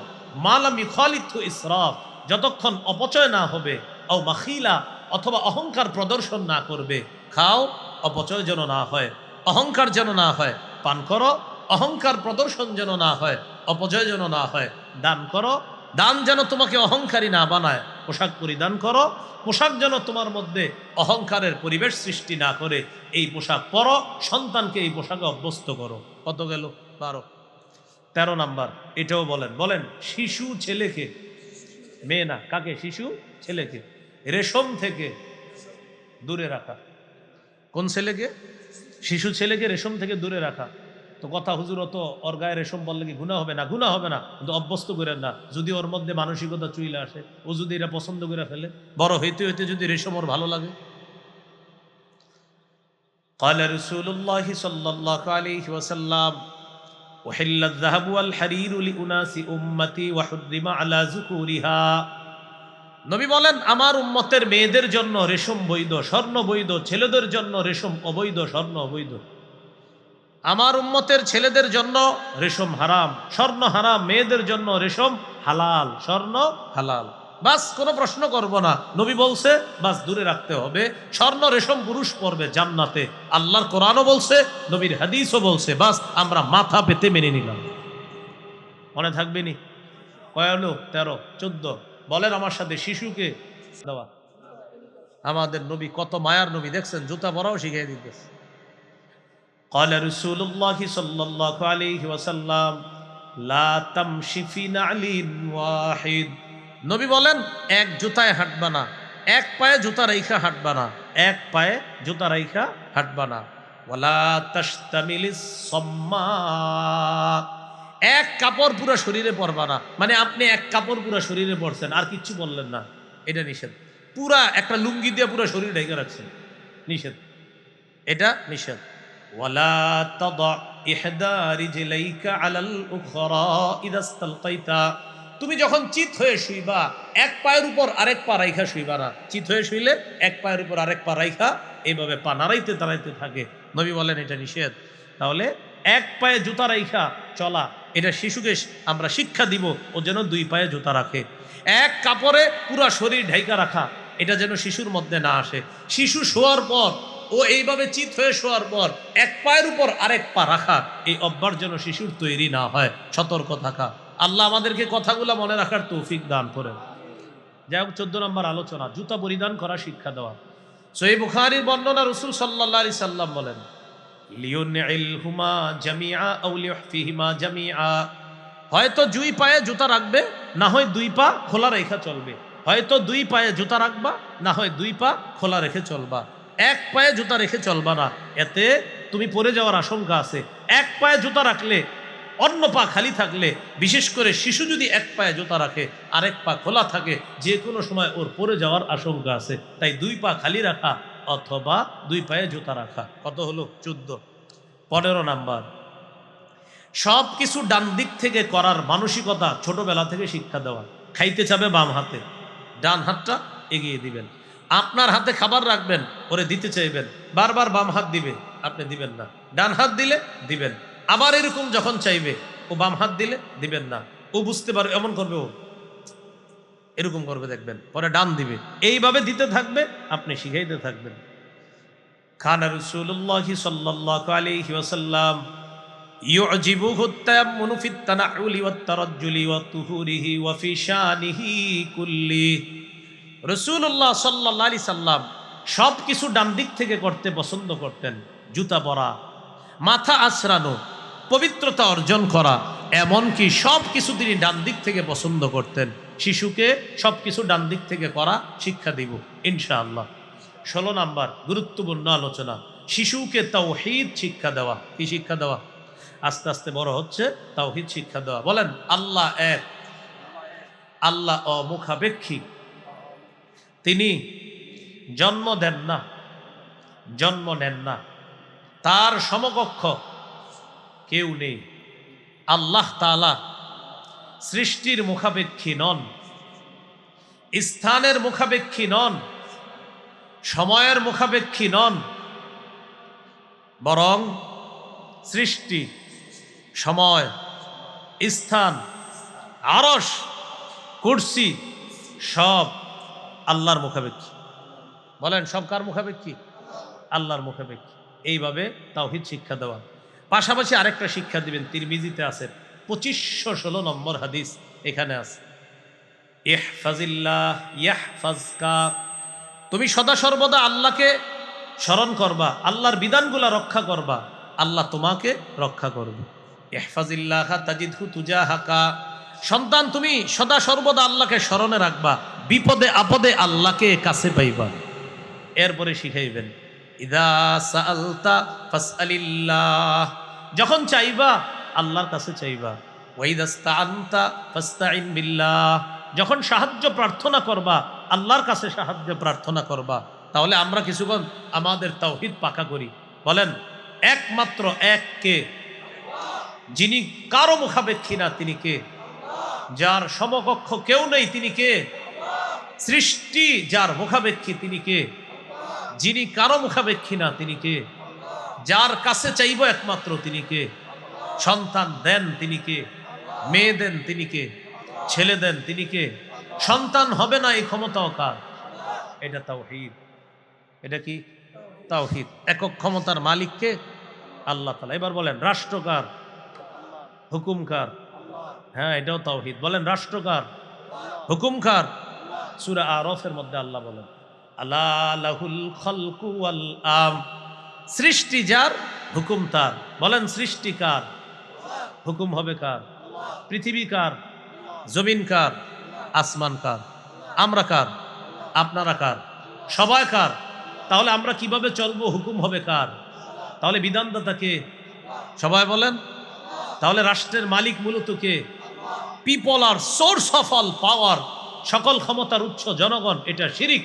মা লাম ইখালিতহু ইসরাফ, যতক্ষণ অপচয় না হবে, আও মাখিলা, অথবা অহংকার প্রদর্শন না করবে। খাও, অপচয় যেন না হয়, অহংকার যেন না হয়। পান করো, অহংকার প্রদর্শন যেন না হয়, অপচয় যেন না হয়। দান করো, দান যেন তোমাকে অহংকারী না বানায়। পোশাক পরিধান করো, পোশাক যেন তোমার মধ্যে অহংকারের পরিবেশ সৃষ্টি না করে। এই পোশাক পরো, সন্তানকে এই পোশাকে অভ্যস্ত করো। কত গেল? 12। 13 নাম্বার, এটাও বলেন। বলেন, শিশু ছেলেকে, মেয়ে না, কাকে? শিশু ছেলেকে রেশম থেকে দূরে রাখা। কোন ছেলেকে? শিশু ছেলেকে রেশম থেকে দূরে রাখা। তো কথা, হুজুর, অত ওর গায়ে রেশম বললে কি গুনাহ হবে? না, গুনাহ হবে না, কিন্তু অভ্যস্ত করেন না। যদি ওর মধ্যে মানসিকতা চুইলে আসে, ও যদি এটা পছন্দ করে ফেলে, বড় হইতে হইতে যদি রেশম ওর ভালো লাগে। قال رسول الله صلى الله عليه وسلم وحل الذهب والحرير لأناس أمتي وحرم على ذكورها। নবী বলেন, আমার উম্মতের মেয়েদের জন্য রেশম বৈধ, স্বর্ণ বৈধ, ছেলেদের জন্য রেশম অবৈধ, স্বর্ণ অবৈধ। আমার উম্মতের ছেলেদের জন্য রেশম হারাম, স্বর্ণ হারাম, মেয়েদের জন্য রেশম হালাল, স্বর্ণ হালাল। বাস, কোনো প্রশ্ন করব না, নবী বলছে, বাস দূরে রাখতে হবে। স্বর্ণ রেশম পুরুষ পরবে জান্নাতে, আল্লাহর কোরআনও বলছে, নবীর হাদিসও বলছে। বাস আমরা মাথা পেতে মেনে নিলাম। মনে থাকবে নি? কয় হলো? 13, 14। বলেন আমার সাথে, শিশুকে দেওয়া। আমাদের নবী কত মায়ার নবী দেখছেন, জুতা পরাও শিখিয়ে দিতেছে। قال رسول الله صلى الله عليه وسلم لا تمشي في نعل واحد। নবী বলেন, এক জুতায় হাঁটবা না, এক পায়ে জুতা রাইখা হাঁটবা না, এক পায়ে জুতা রাইখা হাঁটবা না। ওয়ালা তাশতামিলিস সাম্মা, এক কাপড় পুরো শরীরে পরবা না। মানে আপনি এক কাপড় পুরো শরীরে পরছেন, আর কিচ্ছু বললেন না, এটা নিষেধ। পুরা একটা লুঙ্গি দিয়ে পুরো শরীর ঢেকে রাখছেন, নিষেধ, এটা নিষেধ। ওয়ালা তাদা ইহদা রিজলাইকা আলাল উখরা ইযা ইসতালকাইতা, তুমি যখন চিত হয়ে শুইবা, এক পায়ের উপর আরেক পা রাইখা শুইবা না। চিত হয়ে শুইলে এক পায়ের উপর আরেক পা রাইখা এইভাবে পা নাড়াইতে দাঁড়াইতে থাকে। নবী বলেন, এটা নিষেধ। তাহলে এক পায়ে জুতা রাইখা চলা, এটা শিশুকে আমরা শিক্ষা দিব, ও যেন দুই পায়ে জুতা রাখে। এক কাপড়ে পুরা শরীর ঢাইকা রাখা, এটা যেন শিশুর মধ্যে না আসে। শিশু শোয়ার পর, ও এইভাবে চিত হয়ে শোয়ার পর এক পায়ের উপর আরেক পা রাখা, এই অভ্যাস যেন শিশুর তৈরি না হয়, সতর্ক থাকা। আল্লাহ আমাদেরকে কথাগুলো মনে রাখার তৌফিক দান করেন। যাই হোক, 14 নম্বর আলোচনা, জুতা পরিধান করা শিক্ষা দেওয়া। সহিহ বুখারীর বর্ণনা, রাসূল সাল্লাল্লাহু আলাইহি সাল্লাম বলেন, লিউনইলহুমা জামিআ আও লিউহফিহিমা জামিআ, হয়তো দুই পায়ে জুতা রাখবে, না হয় দুই পা খোলা রেখে চলবে। হয়তো দুই পায়ে জুতা রাখবা, না হয় দুই পা খোলা রেখে চলবা। এক পায়ে জুতা রেখে চলবা না, এতে তুমি পড়ে যাওয়ার আশঙ্কা আছে। এক পায়ে জুতা রাখলে অন্য পা খালি থাকলে, বিশেষ করে শিশু যদি এক পায়ে জুতা রাখে আরেক পা খোলা থাকে, যে কোনো সময় ওর পড়ে যাওয়ার আশঙ্কা আছে। তাই দুই পা খালি রাখা অথবা দুই পায়ে জুতা রাখা। কত হলো? 14। 15 নাম্বার, সব কিছু ডান দিক থেকে করার মানসিকতা ছোটবেলা থেকে শিক্ষা দেওয়া। খাইতে চাবে বাম হাতে, ডান হাতটা এগিয়ে দিবেন। আপনার হাতে খাবার রাখবেন, ওরে দিতে চাইবেন, বারবার বাম হাত দিবে, আপনি দিবেন না। ডান হাত দিলে দিবেন। আবার এরকম যখন চাইবে, ও বাম হাত দিলে দিবেন না। ও বুঝতে পারবে, এমন করবে, ও এরকম করবে, দেখবেন পরে ডান দিবে। এইভাবে দিতে থাকবে, আপনি শিখাইতে থাকবেন। কানা রাসূলুল্লাহ সাল্লাল্লাহু আলাইহি ওয়াসাল্লাম ইউজিবুহু আত-তায়াম্মুনু ফিত তানাউলি ওয়াত তারাজ্জুলি ওয়াত তুহুরিহি ওয়া ফি শানিহি কুল্লি। রাসূলুল্লাহ সাল্লাল্লাহু আলাইহি সাল্লাম সব কিছু ডান দিক থেকে করতে পছন্দ করতেন। জুতা পরা, মাথা আঁচড়ানো, পবিত্রতা অর্জন করা, এমনকি সব কিছু তিনি ডান দিক থেকে পছন্দ করতেন। শিশুকে সব কিছু ডান দিক থেকে করা শিক্ষা দিব ইনশাআল্লাহ। 16 নাম্বার গুরুত্বপূর্ণ আলোচনা, শিশুকে তাওহীদ শিক্ষা দেওয়া। কি শিক্ষা দেওয়া? আস্তে আস্তে বড় হচ্ছে, তাওহীদ শিক্ষা দেওয়া। বলেন আল্লাহ এক, আল্লাহ অমুখাপেক্ষী, তিনি জন্ম দেন না, জন্ম নেন না, তার সমকক্ষ কেউ নেই। আল্লাহ তাআলা সৃষ্টির মুখাপেক্ষী নন, স্থানের মুখাপেক্ষী নন, সময়ের মুখাপেক্ষী নন, বরং সৃষ্টি, সময়, স্থান, আরশ, কুরসি সব আল্লাহর মুখাপেক্ষী। বলেন সব কার মুখাপেক্ষী? আল্লাহর মুখাপেক্ষী। এইভাবে তাওহীদ শিক্ষা দেওয়া। পাশাপাশি আরেকটা শিক্ষা দিবেন, তিরমিজিতে আছে 2516 নম্বর হাদিস, এখানে আছে ইহফাজিল্লাহ ইয়াহফাজকা। তুমি সদা সর্বদা আল্লাহকে স্মরণ করবা, আল্লাহর বিধানগুলা রক্ষা করবা, আল্লাহ তোমাকে রক্ষা করবে। ইহফাজিল্লাহ তাজিদহু তুজাহাকা। সন্তান তুমি সদা সর্বদা আল্লাহকে স্মরণে রাখবা, বিপদে আপদে আল্লাহকে কাছে পাইবা। এরপরে শিখাইবেন ইদা সাআলতা ফাসআলিল্লাহ, যখন চাইবা আল্লাহর কাছে চাইবা। ওয়াইদাস্তাআনতা ফাস্তাইন বিল্লাহ, যখন সাহায্য প্রার্থনা করবা আল্লাহর কাছে সাহায্য প্রার্থনা করবা। তাহলে আমরা কিছুক্ষণ আমাদের তাওহীদ পাকা করি। বলেন একমাত্র এক কে? যিনি কারো মুখাপেক্ষী না, তিনি কে? যার সমকক্ষ কেউ নেই, তিনি কে? সৃষ্টি যার মুখাপেক্ষী, তিনি কে? যিনি কারো মুখাপেক্ষী না, তিনি কে? যার কাছে চাইব একমাত্র, তিনি কে? সন্তান দেন, তিনি কে? মেয়ে দেন, তিনি কে? ছেলে দেন, তিনি কে? সন্তান হবে না এই ক্ষমতাও কার? এটা তাওহীদ। এটা কি? তাওহীদ। একক ক্ষমতার মালিক কে? আল্লাহ তাআলা। এবার বলেন রাষ্ট্রকার? হুকুমকার? হ্যাঁ, এটাও তাওহীদ। বলেন রাষ্ট্রকার? হুকুমকার? সূরা আরাফের মধ্যে আল্লাহ বলেন আলা লাহুল খালকু ওয়াল আম, সৃষ্টি যার, হুকুম তার। বলেন সৃষ্টি কার? হুকুম হবে কার? পৃথিবী কার? জমিন কার? আসমান কার? আমরা কার? আপনারা কার? সবাই কার? তাহলে আমরা কিভাবে চলবো? হুকুম হবে কার? তাহলে বিধানদাতা কে? সবাই বলেন। তাহলে রাষ্ট্রের মালিক মূলত কে? People R source of all power, সকল ক্ষমতার উৎস জনগণ। এটা শিরিক।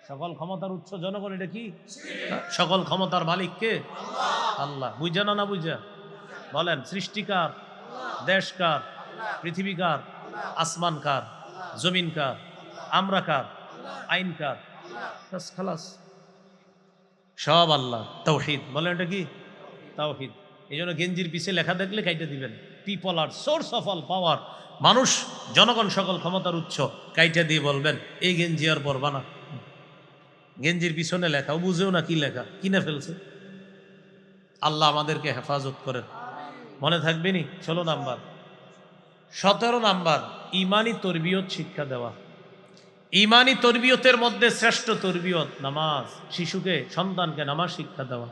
সকল ক্ষমতার উৎস জনগণ, এটা কি? সকল ক্ষমতার মালিক কে? আল্লাহ। বুঝা না? না বুঝা? বলেন সৃষ্টিকার? দেশ কার? পৃথিবী কার? আসমান কার? জমিন কার? আমরা কার? আইন কার? বাস খালাস, সব আল্লাহ। তাওহীদ। বলেন এটা কি? তাওহীদ। এই জন্য গেঞ্জির পিছে লেখা দেখলে কাইটে দিবেন people R source of all power, মানুষ জনগণ সকল ক্ষমতার উৎস। কাইটে দিয়ে বলবেন এই গেঞ্জি আর পরবা না। গেঞ্জির পিছনে লেখা, ও বুঝেও না কি লেখা, কিনে ফেলছে। আল্লাহ আমাদেরকে হেফাজত করেন। মনে থাকবে নি? 16 নাম্বার। 17 নাম্বার ইমানি তরবিয়ত শিক্ষা দেওয়া। ইমানি তরবিয়তের মধ্যে শ্রেষ্ঠ তরবিয়ত নামাজ। শিশুকে, সন্তানকে নামাজ শিক্ষা দেওয়া।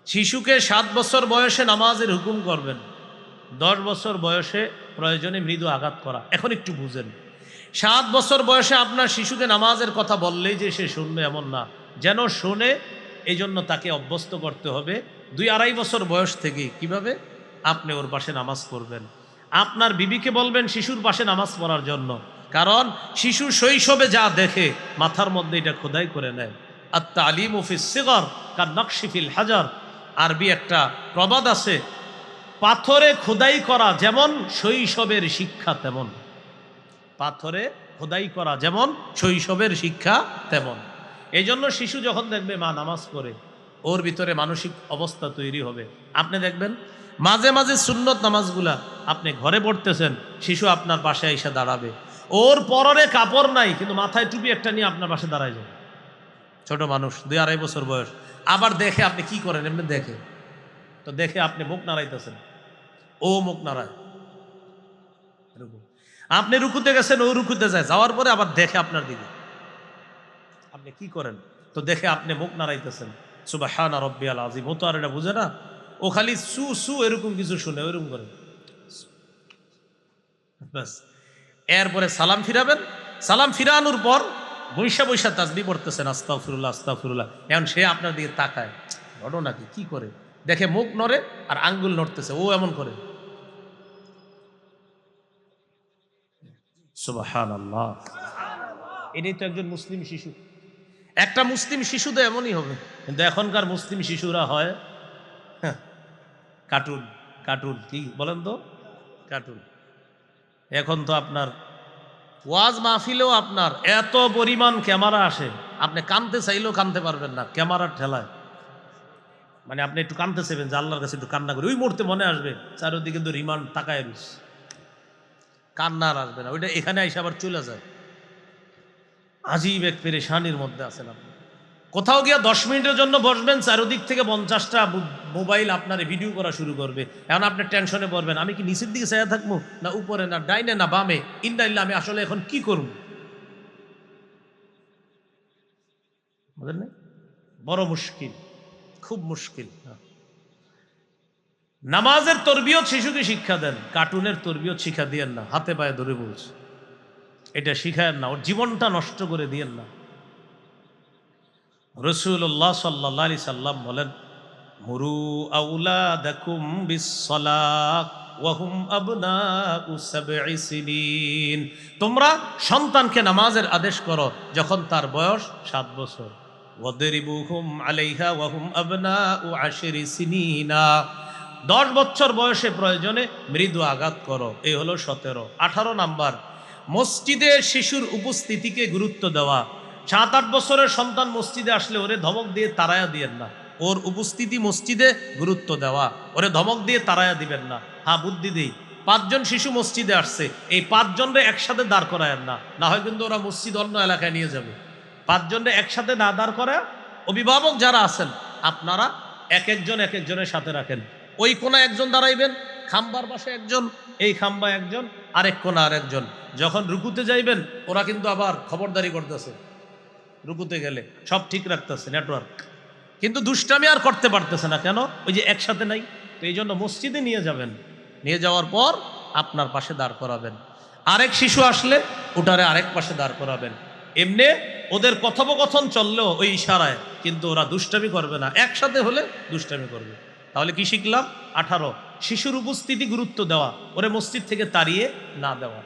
শিশুকে 7 বছর বয়সে নামাজের হুকুম করবেন, 10 বছর বয়সে প্রয়োজনে মৃদু আঘাত করা। এখন একটু বুঝেন, 7 বছর বয়সে আপনার শিশুকে নামাজের কথা বললেই যে সে শুনবে এমন না। যেন শোনে, এই জন্য তাকে অভ্যস্ত করতে হবে 2-2.5 বছর বয়স থেকে কিভাবে আপনি ওর পাশে নামাজ পড়বেন। আপনার বিবিকে বলবেন শিশুর পাশে নামাজ পড়ার জন্য, কারণ শিশু শৈশবে যা দেখে মাথার মধ্যে এটা খোদাই করে নেয়। আত-তালিমু ফিস সিগর কান-নাকশি ফিল হাজার, আরবি একটা প্রবাদ আছে, পাথরে খোদাই করা যেমন শৈশবের শিক্ষা তেমন। পাথরে খোদাই করা যেমন শৈশবের শিক্ষা তেমন। এই জন্য শিশু যখন দেখবে মা নামাজ পড়ে, ওর ভিতরে মানসিক অবস্থা তৈরি হবে। আপনি দেখবেন মাঝে মাঝে সুন্নত নামাজগুলা আপনি ঘরে পড়তেছেন, শিশু আপনার পাশে এসে দাঁড়াবে, ওর পরনে কাপড় নাই কিন্তু মাথায় টুপি একটা নিয়ে আপনার পাশে দাঁড়ায় যাবে। ছোট মানুষ, 2-2.5 বছর বয়স। আবার দেখে আপনি কি করেন, এমনি দেখে তো দেখে আপনি মুখ নাড়াইতেছেন, ও মুখ নাড়ায়। আপনি রুকুতে গেছেন, ও রুকুতে যায়, যাওয়ার পরে আবার দেখে আপনার দিকে, আপনি কি করেন তো দেখে আপনি মুখ নাড়াইতেছেন। সুবহান রাব্বিয়াল আযীম। ও তো আর এটা বুঝে না, ও খালি সু সু এরকম কিছু শুনে, ওইরকম করে ব্যাস। এরপরে সালাম ফিরাবেন, সালাম ফিরানোর পর বৈশা বৈশা তাসবিহ পড়তেছেন, আস্তাগফিরুল্লাহ আস্তাগফিরুল্লাহ। এখন সে আপনার দিকে তাকায়, ঘটনাকে কি করে দেখে মুখ নড়ে আর আঙ্গুল নড়তেছে, ও এমন করে। সুবহানাল্লাহ। এটাই তো একজন মুসলিম শিশু। একটা মুসলিম শিশু তো এমনই হবে, কিন্তু এখনকার মুসলিম শিশুরা হয় কার্টুন। কার্টুন কি বলেন তো, কার্টুন। এখন তো আপনার ওয়াজ মাহফিলেও আপনার এত পরিমাণ ক্যামেরা আসে, আপনি কানতে চাইলেও কানতে পারবেন না ক্যামেরার ঠেলায়। মানে আপনি একটু কানতে চাইবেন যে আল্লাহর কাছে একটু কান্না করি, ওই মুহূর্তে মনে আসবে চারিদিকে কিন্তু রিমান্ড তাকায় রইস, কান্না আর আসবে না, ওইটা এখানে এসে আবার চলে যায়। আজীব এক পেরেশানির মধ্যে আছেন আপনি। কোথাও গিয়া 10 মিনিটের জন্য বসবেন, চারিদিক থেকে 50টা মোবাইল আপনার ভিডিও করা শুরু করবে। এখন আপনি টেনশনে পড়বেন, আমি কি নিচের দিকে চাইয়া থাকবো না উপরে না ডাইনে না বামে, ইনডাইল্লা আমি আসলে এখন কি করব। বুঝলেন না, বড় মুশকিল, খুব মুশকিল। নামাজের তরবিয়ত শিশুকে শিক্ষা দেন, কার্টুনের তরবিয়ত শিক্ষা দিয়েন না, হাতে পায়ে ধরে বলছে এটা শিখায়েন না, ওর জীবনটা নষ্ট করে দিয়েন না। রাসূলুল্লাহ সাল্লাল্লাহু আলাইহি সাল্লাম বলেন, মুরু আওলাদাকুম বিসসালাহ ওয়া হুম আবনাউ সাবঈ সিনিন। তোমরা সন্তানকে নামাজের আদেশ করো যখন তার বয়স 7 বছর। ওয়াদরিবুহুম আলাইহা ওয়া হুম আবনাউ 10 সিনিনা। 10 বছর বয়সে প্রয়োজনে মৃদু আঘাত করো। এই হলো 17। 18 নাম্বার, মসজিদে শিশুর উপস্থিতিকে গুরুত্ব দেওয়া। 7-8 বছরের সন্তান মসজিদে আসলে ওরে ধমক দিয়ে তাড়ায়া দিয়েন না, ওর উপস্থিতি মসজিদে গুরুত্ব দেওয়া, ওরে ধমক দিয়ে তাড়ায়া দিবেন না। হ্যাঁ, বুদ্ধি দিই, 5 জন শিশু মসজিদে আসছে, এই 5 জনরে একসাথে দাঁড় করায়েন না, না হয় কিন্তু ওরা মসজিদ অন্য এলাকায় নিয়ে যাবে। 5 জনরে একসাথে না দাঁড় করায়, অভিভাবক যারা আছেন আপনারা এক একজনের সাথে রাখেন। ওই কোনায় একজন দাঁড়াইবেন, খাম্বার পাশে একজন, এই খাম্বা একজন, আরেক কোনা আরেকজন। যখন রুকুতে যাইবেন ওরা কিন্তু আবার খবরদারি করতেছে, রুকুতে গেলে সব ঠিক রাখতেছে নেটওয়ার্ক, কিন্তু দুষ্টামি আর করতে পারতেছে না। কেন? ওই যে একসাথে নাই। তো এই জন্য মসজিদে নিয়ে যাবেন, নিয়ে যাওয়ার পর আপনার পাশে দাঁড় করাবেন। আরেক শিশু আসলে ওটারে আরেক পাশে দাঁড় করাবেন। এমনি ওদের কথোপকথন চললেও ওই ইশারায়, কিন্তু ওরা দুষ্টামি করবে না, একসাথে হলে দুষ্টামি করবে। তাহলে কি শিখলাম? 18, শিশুর উপস্থিতি গুরুত্ব দেওয়া, ওরে মসজিদ থেকে তাড়িয়ে না দেওয়া।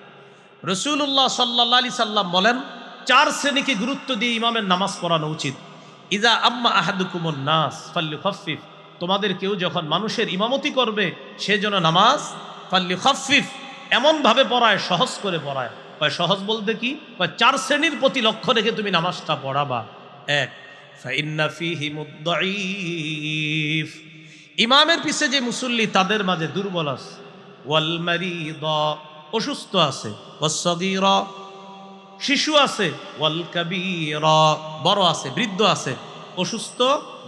রাসূলুল্লাহ সাল্লাল্লাহু আলাইহি সাল্লাম বলেন, 4 শ্রেণীকে গুরুত্ব দিয়ে ইমামের নামাজ পড়ানো উচিত। ইজা আম্মা আহাদুকুমুন নাস ফাল্যুখাফফিফ, তোমাদের কেউ যখন মানুষের ইমামতি করবে সে যেন নামাজ ফাল্যুখাফফিফ এমনভাবে পড়ায়, সহজ করে পড়ায়। সহজ বলতে কি? 4 শ্রেণীর প্রতি লক্ষ্য রেখে তুমি নামাজটা পড়াবা। 1, ফাইন্না ফীহি মুদ্দাঈফ, ইমামের পিছে যে মুসল্লি তাদের মাঝে দুর্বল আছে, ওয়াল মারিদা, অসুস্থ আছে, ওয়াস-সাগীরা, শিশু আছে, ওয়াল কাবীরা, বড় আছে, বৃদ্ধ আছে। অসুস্থ,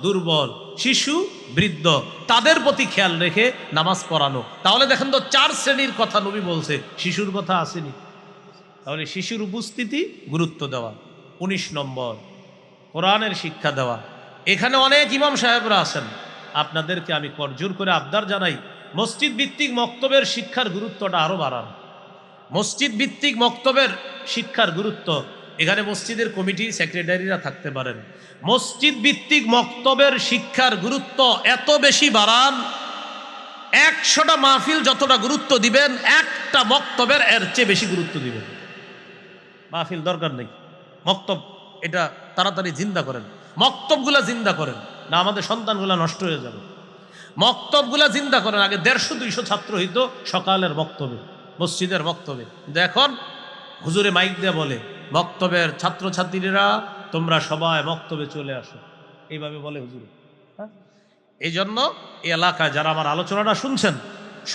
দুর্বল, শিশু, বৃদ্ধ, তাদের প্রতি খেয়াল রেখে নামাজ পড়ানো। তাহলে দেখেন তো 4 শ্রেণীর কথা নবী বলছে, শিশুর কথা আসেনি। তাহলে শিশুর উপস্থিতি গুরুত্ব দেওয়া। 19 নম্বর, কোরআনের শিক্ষা দেওয়া। এখানে অনেক ইমাম সাহেবরা আছেন, আপনাদেরকে আমি করজোর করে আবদার জানাই, মসজিদ ভিত্তিক মক্তবের শিক্ষার গুরুত্বটা আরো বাড়ান। মসজিদ ভিত্তিক মক্তবের শিক্ষার গুরুত্ব এখানে মসজিদের কমিটি সেক্রেটারিরা থাকতে পারেন। মসজিদ ভিত্তিক মক্তবের শিক্ষার গুরুত্ব এত বেশি বাড়ান, 100টা মাহফিল যতটা গুরুত্ব দিবেন, একটা মক্তবের এর চেয়ে বেশি গুরুত্ব দিবেন। মাহফিল দরকার নেই, মক্তব এটা তাড়াতাড়ি জিন্দা করেন, মক্তবগুলা জিন্দা করেন, না আমাদের সন্তানগুলা নষ্ট হয়ে যাবে। মক্তবগুলা জিন্দা করেন। আগে 150-200 ছাত্র হইতো সকালের মক্তবে, মসজিদের মক্তবে। কিন্তু এখন হুজুরে মাইক দিয়ে বলে, মক্তবের ছাত্রছাত্রীরা তোমরা সবাই মক্তবে চলে আসো, এইভাবে বলে হুজুর। হ্যাঁ, এই জন্য এই এলাকায় যারা আমার আলোচনাটা শুনছেন,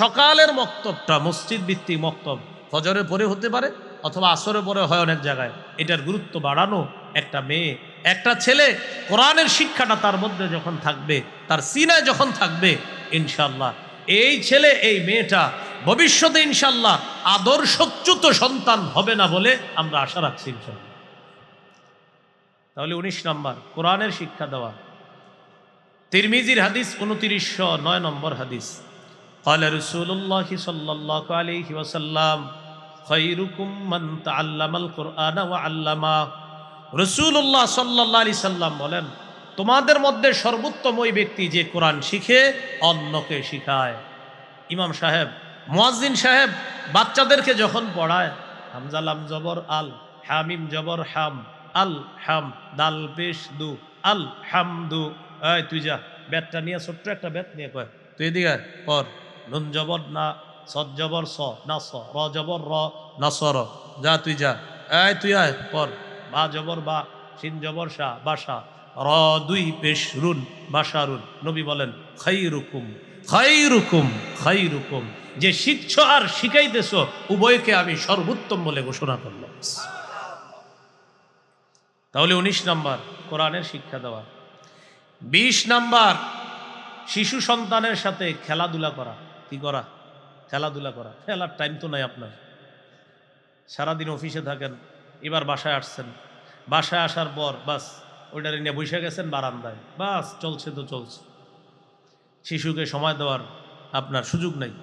সকালের মক্তবটা মসজিদ ভিত্তিক মক্তব, ফজরের পরে হতে পারে অথবা আসরের পরে হয় অনেক জায়গায়, এটার গুরুত্ব বাড়ানো। একটা মেয়ে, একটা ছেলে কোরআনের শিক্ষাটা তার মধ্যে যখন থাকবে, তার সিনায় যখন থাকবে, ইনশাল্লাহ এই ছেলে এই মেয়েটা ভবিষ্যতে ইনশাল্লাহ আদর্শচ্যুত সন্তান হবে না বলে আমরা আশা রাখছি ইনশাল্লাহ। তাহলে 19 নম্বর কোরআনের শিক্ষা দেওয়া। তিরমিজির হাদিস 2909 নম্বর হাদিস, ক্বালা রাসূলুল্লাহ সাল্লাল্লাহু আলাইহি ওয়াসাল্লাম খায়রুকুম মান তাআল্লামাল কুরআনা ওয়া আল্লামা। রাসূলুল্লাহ সাল্লাল্লাহু আলাইহি সাল্লাম বলেন, তোমাদের মধ্যে সর্বোত্তম ওই ব্যক্তি যে কোরআন শিখে অন্যকে শিখায়। ইমাম সাহেব, মুয়াজ্জিন সাহেব বাচ্চাদেরকে যখন পড়ায়, হামজা লাম জবর আল, হামিম জবর হাম, আল হাম, দাল পেশ দু, আল হামদু। এই তুই যা, বেতটা নিয়ে, ছোট্ট একটা বেত নিয়ে কয় তুই এদিকে পর। নুন জবর না, সদ জবর স না স, র জবর র না সর, যা তুই যা। এই তুই আয় পর। বা জবর বা, শিন জবর শা বাসা, র দুই পেশ রুন বাসারুন। নবী বলেন খাইরুকুম খাইরুকুম খাইরুকুম, যে শিখছ আর শিখাইতেছ উভয়কে আমি সর্বোত্তম বলে ঘোষণা করলাম। তাহলে 19 নম্বর কোরআনের শিক্ষা দেওয়া। 20 নম্বর শিশু সন্তানের সাথে খেলাধুলা করা। কি করা? খেলাধুলা করা। খেলার টাইম তো নাই আপনার, সারাদিন অফিসে থাকেন, এবার বাসায় আসছেন, বাসায় আসার পর বাস ওইটারে নিয়ে বসে গেছেন বারান্দায়, বাস চলছে তো চলছে, শিশুকে সময় দেওয়ার আপনার সুযোগ নেই।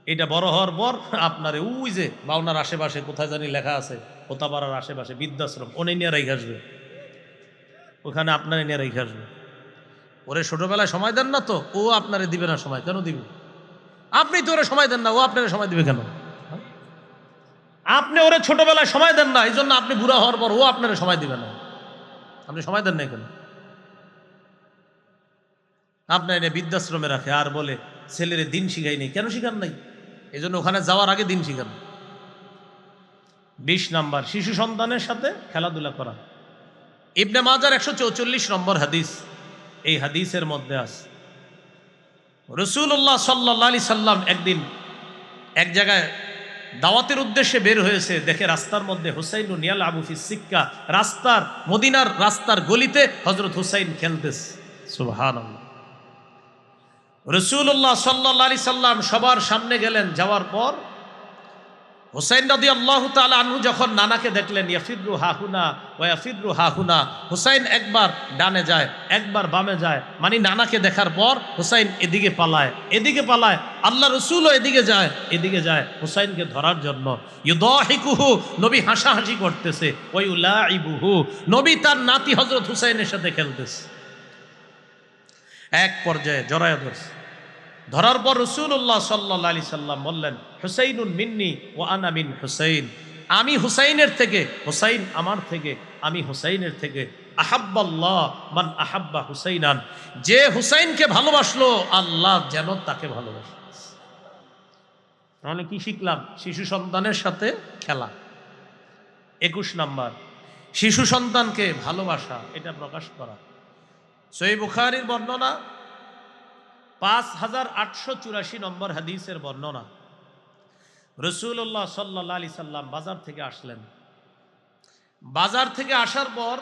এটা বড় হওয়ার পর আপনার ওই যে বাউনার আশেপাশে কোথায় জানি লেখা আছে, হোতাপাড়ার আশেপাশে বৃদ্ধাশ্রম, ওনে নিয়ে রেখে আসবে, ওখানে আপনারে নিয়ে রেখে আসবে। ওরে ছোটবেলায় সময় দেন না তো, ও আপনারে দিবে না সময়। কেন দিবে? আপনি তো ওরে সময় দেন না, ও আপনারে সময় দিবে কেন? আপনি ওরে ছোটবেলায় সময় দেন না, এই জন্য আপনি বুড়া হওয়ার পর ও আপনারে সময় দিবে না। আপনি সময় দেন না কেন? আপনার এনে বৃদ্ধাশ্রমে রাখে আর বলে ছেলেরে দিন শিখাই নেই। কেন শিখান নাই? এই জন্য ওখানে যাওয়ার আগে দিন শিখান। 20 নম্বর শিশু সন্তানের সাথে খেলাধুলা করা। ইবনে মাজার 144 নম্বর হাদিস, এই হাদিসের মধ্যে আছে রাসূলুল্লাহ সাল্লাল্লাহু আলাইহি সাল্লাম একদিন এক জায়গায় দাওয়াতের উদ্দেশ্যে বের হয়েছে, দেখে রাস্তার মধ্যে হুসাইনুন ইয়ালআবু ফিস সিক্কা, রাস্তার মদিনার রাস্তার গলিতে হযরত হুসাইন খেলতেছে। সুবহানাল্লাহ। রাসূলুল্লাহ সাল্লাল্লাহু আলাইহি সাল্লাম সবার সামনে গেলেন, যাওয়ার পর হুসাইন রাদিয়াল্লাহু তাআলা আনহু যখন নানাকে দেখলেন, ইয়াফিরু হাহুনা ওয়া ইয়াফিরু হাহুনা, হুসাইন একবার ডানে যায় একবার বামে যায়, মানে নানাকে দেখার পর হুসাইন এদিকে পালায় এদিকে পালায়, আল্লাহ রাসূলও এদিকে যায় এদিকে যায় হুসাইনকে ধরার জন্য। ইউদাহিকুহু, নবী হাসাহাসি করতেছে, ওয়া ইউলাইবুহু, নবী তার নাতি হযরত হুসাইনের সাথে খেলতেছে। এক পর্যায়ে জড়ায়া ধরছে, ধরার পর রাসূলুল্লাহ সাল্লাল্লাহু আলাইহি সাল্লাম বললেন, হুসাইনুন মিন্নি ওয়া আনা মিন হুসাইন, আমি হুসাইনের থেকে, হুসাইন আমার থেকে, আমি হুসাইনের থেকে। আহাব্বাল্লাহ মান আহাব্বা হুসাইনান, যে হুসাইনকে ভালোবাসলো আল্লাহ যেন তাকে ভালোবাসে। তাহলে কি শিখলাম? শিশু সন্তানের সাথে খেলা। 21 নম্বর শিশু সন্তানকে ভালোবাসা, এটা প্রকাশ করা। সহিহ বুখারীর বর্ণনা 5884 নম্বর হাদিসের বর্ণনা, রাসূলুল্লাহ সাল্লাল্লাহু আলাইহি সাল্লাম বাজার থেকে আসলেন। বাজার থেকে আসার পর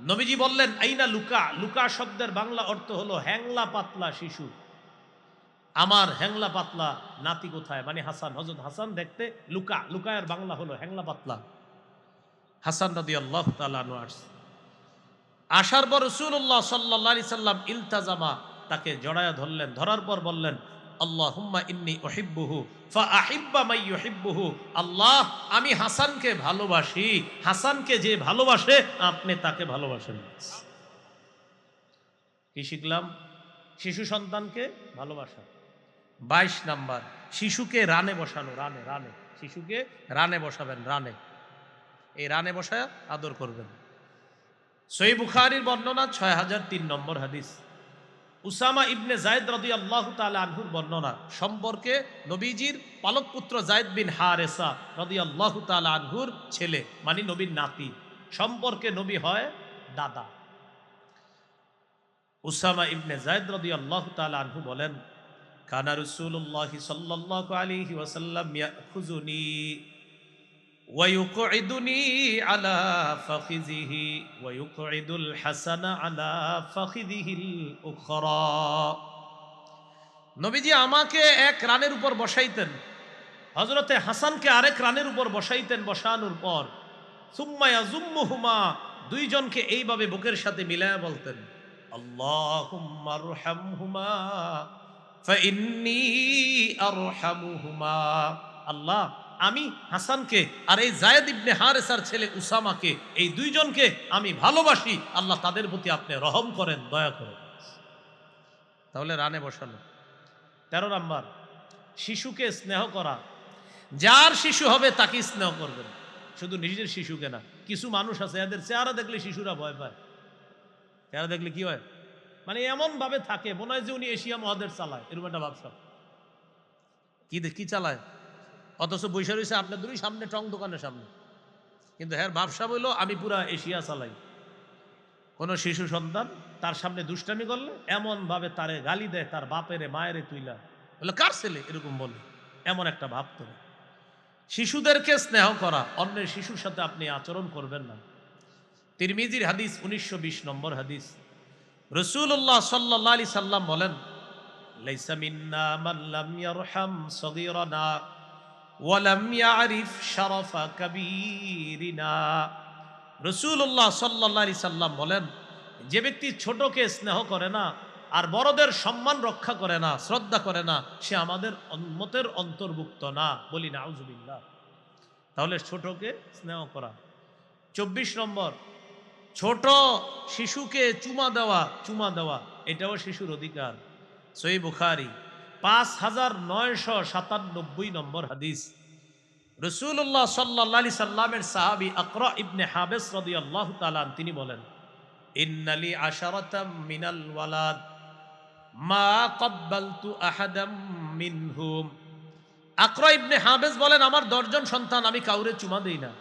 নবীজি বললেন, আইনা লুকা। লুকা শব্দের বাংলা অর্থ হলো হ্যাংলা পাতলা শিশু। আমার হ্যাংলা পাতলা নাতি কোথায়? মানে হাসান, হযরত হাসান দেখতে লুকা, লুকায়ের বাংলা হলো হ্যাংলা পাতলা। হাসান রাদিয়াল্লাহু তাআলা আনহু আসছে। আসার পর রাসূলুল্লাহ সাল্লাল্লাহু আলাইহি সাল্লাম ইলতাজামা, তাকে জড়ায়া ধরলেন, ধরার পর বললেন, আল্লাহুম্মা ইন্নী উহিব্বুহু ফাআহিব্বা মান ইউহিব্বুহু, আল্লাহ আমি হাসানকে ভালোবাসি, হাসানকে যে ভালোবাসে আপনি তাকে ভালোবাসেন। কি শিখলাম? শিশু সন্তানকে ভালোবাসা। 22 নাম্বার, শিশুকে রানে বসানো। রানে রানে শিশুকে রানে বসাবেন, রানে। এই রানে বসায় আদর করবেন। সহিহ বুখারীর বর্ণনা 6003 নম্বর হাদিস। উসামা ইবনে যায়েদ রাদিয়াল্লাহু তাআলা আনহুর বর্ণনা সম্পর্কে নবীজির পালক পুত্র যায়েদ বিন হারেসা রাদিয়াল্লাহু তাআলা আনহুর ছেলে, মানে নবীর নাতি সম্পর্কে নবী হয় দাদা। উসামা ইবনে যায়েদ রাদিয়াল্লাহু তাআলা আনহু বলেন, কানা রাসূলুল্লাহ সাল্লাল্লাহু আলাইহি ওয়াসাল্লাম ইয়াখুযুনি ওয়া ইউকঈদুনি আলা ফাখিযিহি ওয়া ইউকঈদুল হাসানা আলা ফাখিযিহিল উখরা। নবীজি আমাকে এক রানের উপর বসাইতেন, হযরতে হাসানকে আরেক রানের উপর বসাইতেন। বসানোর পর সুম্মা ইয়াযুম্মুহুমা, দুইজনকে এইভাবে বুকের সাথে মিলায়া বলতেন, আল্লাহুম্মা আরহামহুমা ফাইন্নী আরহামুহুমা। আল্লাহ আমি হাসানকে আর এই যায়েদ ইবনে হারেসার ছেলে উসামাকে, এই দুইজনকে আমি ভালোবাসি, আল্লাহ তাদের প্রতি আপনি রহম করেন, দয়া করেন। তাহলে রানে বসানো। 13 নাম্বার, শিশুকে স্নেহ করা। যার শিশু হবে তাকে স্নেহ করবেন, শুধু নিজের শিশুকে না। কিছু মানুষ আছে এদের চেহারা দেখলে শিশুরা ভয় পায়। চেহারা দেখলে কি হয়, মানে এমন ভাবে থাকে মনে হয় যে উনি এশিয়া মহাদেশ চালায়, এরকম একটা ব্যবসা। কি চালায়, অথচ বৈশা রয়েছে আপনার দুই সামনে, টং দোকানের সামনে, কিন্তু হ্যাঁ ব্যবসা বললো আমি পুরা এশিয়া চালাই। কোন শিশু সন্তান তার সামনে দুষ্টামি করলে এমন ভাবে তারে গালি দেয়, তার বাপেরে মায়েরে তুইলা বলে কার ছেলে, এরকম বলে, এমন একটা ভাব করে। শিশুদেরকে স্নেহ করা, অন্যের শিশুর সাথে আপনি আচরণ করবেন না। তিরমিজির হাদিস 1920 নম্বর হাদিস। রাসূলুল্লাহ সাল্লাল্লাহু আলাইহি সাল্লাম বলেন, লাইসা মিন্না মান লাম ইয়ারহাম সগীরানা ওয়া লাম ইয়ারিফ শারাফা কাবীরিনা। রাসূলুল্লাহ সাল্লাল্লাহু আলাইহি সাল্লাম বলেন, যে ব্যক্তি ছোটকে স্নেহ করে না আর বড়দের সম্মান রক্ষা করে না, শ্রদ্ধা করে না, সে আমাদের উম্মতের অন্তর্ভুক্ত না। বলি নাউজুবিল্লাহ। তাহলে ছোটকে স্নেহ করা। 24 নম্বর, ছোট শিশুকে চুমা দেওয়া এটাও শিশুর অধিকার। সহিহ বুখারী 5997 নম্বর হাদিস। রাসূলুল্লাহ সাল্লাল্লাহু আলাইহি সাল্লামের সাহাবী আকরা ইবনে হাবিস রাদিয়াল্লাহু তাআলা তিনি বলেন, ইন্নালি আশারাতাম মিনাল ওয়ালাদ মা ক্বাব্বালতু আহাদাম মিনহুম। আকরা ইবনে হাবিস বলেন, আমার 10 জন সন্তান, আমি কাউরে চুমা দেই না।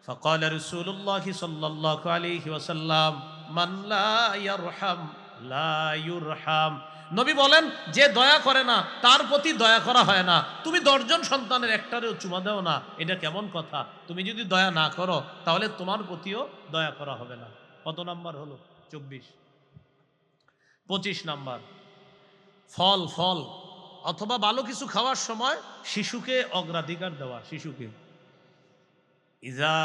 ফাকালা রাসূলুল্লাহ সাল্লাল্লাহু আলাইহি ওয়াসাল্লাম, মান লা ইয়ারহাম লা ইউরহাম। নবী বলেন, যে দয়া করে না তার প্রতি দয়া করা হয় না। তুমি 10 জন সন্তানের একটারেও চুমা দাও না, এটা কেমন কথা? তুমি যদি দয়া না করো তাহলে তোমার প্রতিও দয়া করা হবে না। কত নাম্বার হলো? 24। 25 নাম্বার, ফল অথবা ভালো কিছু খাওয়ার সময় শিশুকে অগ্রাধিকার দেওয়া। শিশুকে ইজা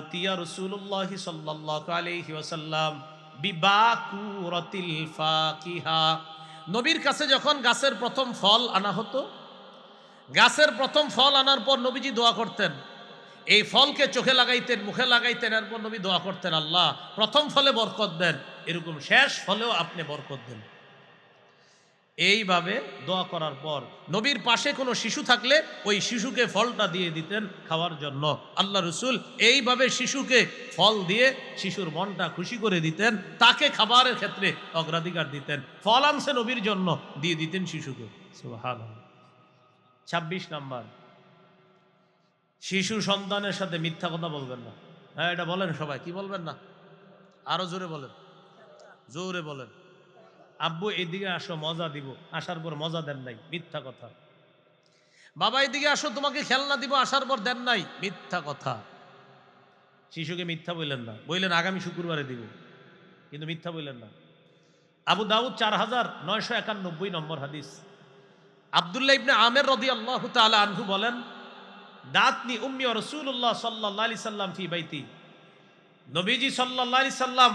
উতিয়া রাসূলুল্লাহ সাল্লাল্লাহু আলাইহি ওয়াসাল্লাম বিবাকুরাতিল ফাকিহা। নবীর কাছে যখন গাছের প্রথম ফল আনা হতো, গাছের প্রথম ফল আনার পর নবীজি দোয়া করতেন। এই ফলকে চোখে লাগাইতেন, মুখে লাগাইতেন, এরপর নবী দোয়া করতেন, আল্লাহ প্রথম ফলে বরকত দেন, এরকম শেষ ফলেও আপনি বরকত দেন। এইভাবে দোয়া করার পর নবীর পাশে কোনো শিশু থাকলে ওই শিশুকে ফলটা দিয়ে দিতেন খাওয়ার জন্য। আল্লাহ রাসূল এইভাবে শিশুকে ফল দিয়ে শিশুর মনটা খুশি করে দিতেন, তাকে খাবারের ক্ষেত্রে অগ্রাধিকার দিতেন। ফল আনছে নবীর জন্য, দিয়ে দিতেন শিশুকে। সুবহানাল্লাহ। 26 নাম্বার, শিশু সন্তানের সাথে মিথ্যা কথা বলবেন না। হ্যাঁ, এটা বলেন সবাই, কি বলবেন না? আরো জোরে বলেন, জোরে বলেন। আব্বু এদিকে আসো, মজা দিব, আসার পর মজা দেন নাই, মিথ্যা কথা। বাবা এদিকে আসো, তোমাকে খেলনা দিব, আসার পর দেন নাই, মিথ্যা কথা। শিশুকে মিথ্যা বললেন না, বললেন আগামী শুক্রবারে দিব, কিন্তু মিথ্যা বললেন না। আবু দাউদ 4991 নম্বর হাদিস। আব্দুল্লাহ ইবনে আমের রাদিয়াল্লাহু তাআলা আনহু বলেন, দাতনি উম্মি ওয়া রাসূলুল্লাহ সাল্লাল্লাহু আলাইহি সাল্লাম ফি বাইতি। নবীজি সাল্লাল্লাহু আলাইহি সাল্লাম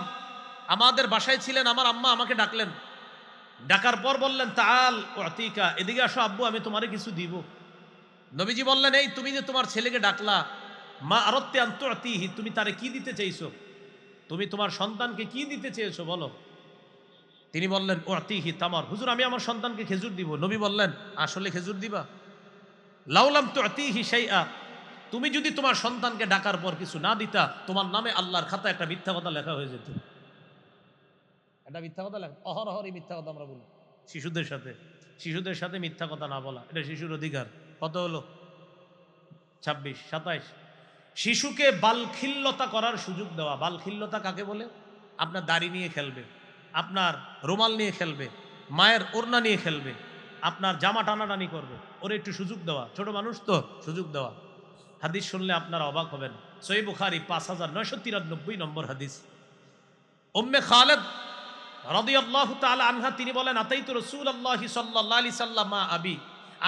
আমাদের বাসায় ছিলেন, আমার আম্মা আমাকে ডাকলেন, ডাকার পর বললেন তাআল উতিকা, এদিকে আসো আব্বু, আমি তোমারে কিছু দিব। নবীজি বললেন, এই তুমি যে তোমার ছেলেকে ডাকলা, মা আরাদতি আন তুতিহি, তুমি তারে কি দিতে চাইছো? তুমি তোমার সন্তানকে কি দিতে চেয়েছো বলো। তিনি বললেন উতিহি তামার, হুজুর আমি আমার সন্তানকে খেজুর দিব। নবী বললেন, আসলে খেজুর দিবা? লাউলাম তুতিহি শাইআ, তুমি যদি তোমার সন্তানকে ডাকার পর কিছু না দিতা, তোমার নামে আল্লাহর খাতায় একটা মিথ্যা কথা লেখা হয়ে যেত। একটা মিথ্যা কথা লেখা, অহরহরই মিথ্যা কথা আমরা বলি শিশুদের সাথে। শিশুদের সাথে মিথ্যা কথা না বলা, এটা শিশুর অধিকার। কত হলো? 26, 27। শিশুকে বালখিল্যতা করার সুযোগ দেওয়া। বালখিল্যতা কাকে বলে? আপনার দাড়ি নিয়ে খেলবে, আপনার রুমাল নিয়ে খেলবে, মায়ের ওড়না নিয়ে খেলবে, আপনার জামা টানাটানি করবে, ওর একটু সুযোগ দেওয়া। ছোট মানুষ তো, সুযোগ দেওয়া। হাদিস শুনলে আপনারা অবাক হবেন। সহিহ বুখারী 5993 নম্বর হাদিস। উম্মে খালেদ রাদিয়াল্লাহু তাআলা আনহা তিনি বলেন, আতাইতু রাসূলুল্লাহি সাল্লাল্লাহু আলাইহি সাল্লাম মা আবি,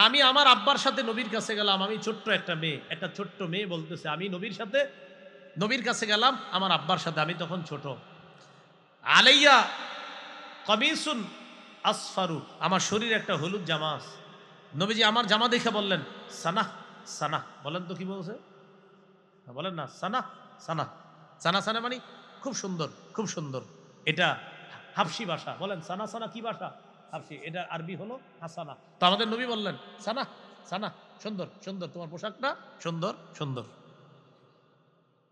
আমি আমার আব্বার সাথে নবীর কাছে গেলাম। আমি ছোট্ট একটা মেয়ে, একটা ছোট্ট মেয়ে বলতেছে, আমি নবীর কাছে গেলাম আমার আব্বার সাথে, আমি তখন ছোট। আলাইয়া কামিসুন আসফারু, আমার শরীরে একটা হলুদ জামা আছে। নবীজি আমার জামা দেখে বললেন, সানাহ সানাহ। বলেন তো কি বলছে? বলেন না, সানাহ সানাহ। সানা সানা মানে খুব সুন্দর, খুব সুন্দর। এটা হাফসি ভাষা। বলেন সানা সানা কি ভাষা? হাফসি। এটা আরবি হলো হাসানা। তো আমাদের নবী বললেন সানা সানা, সুন্দর সুন্দর, তোমার পোশাকটা সুন্দর সুন্দর।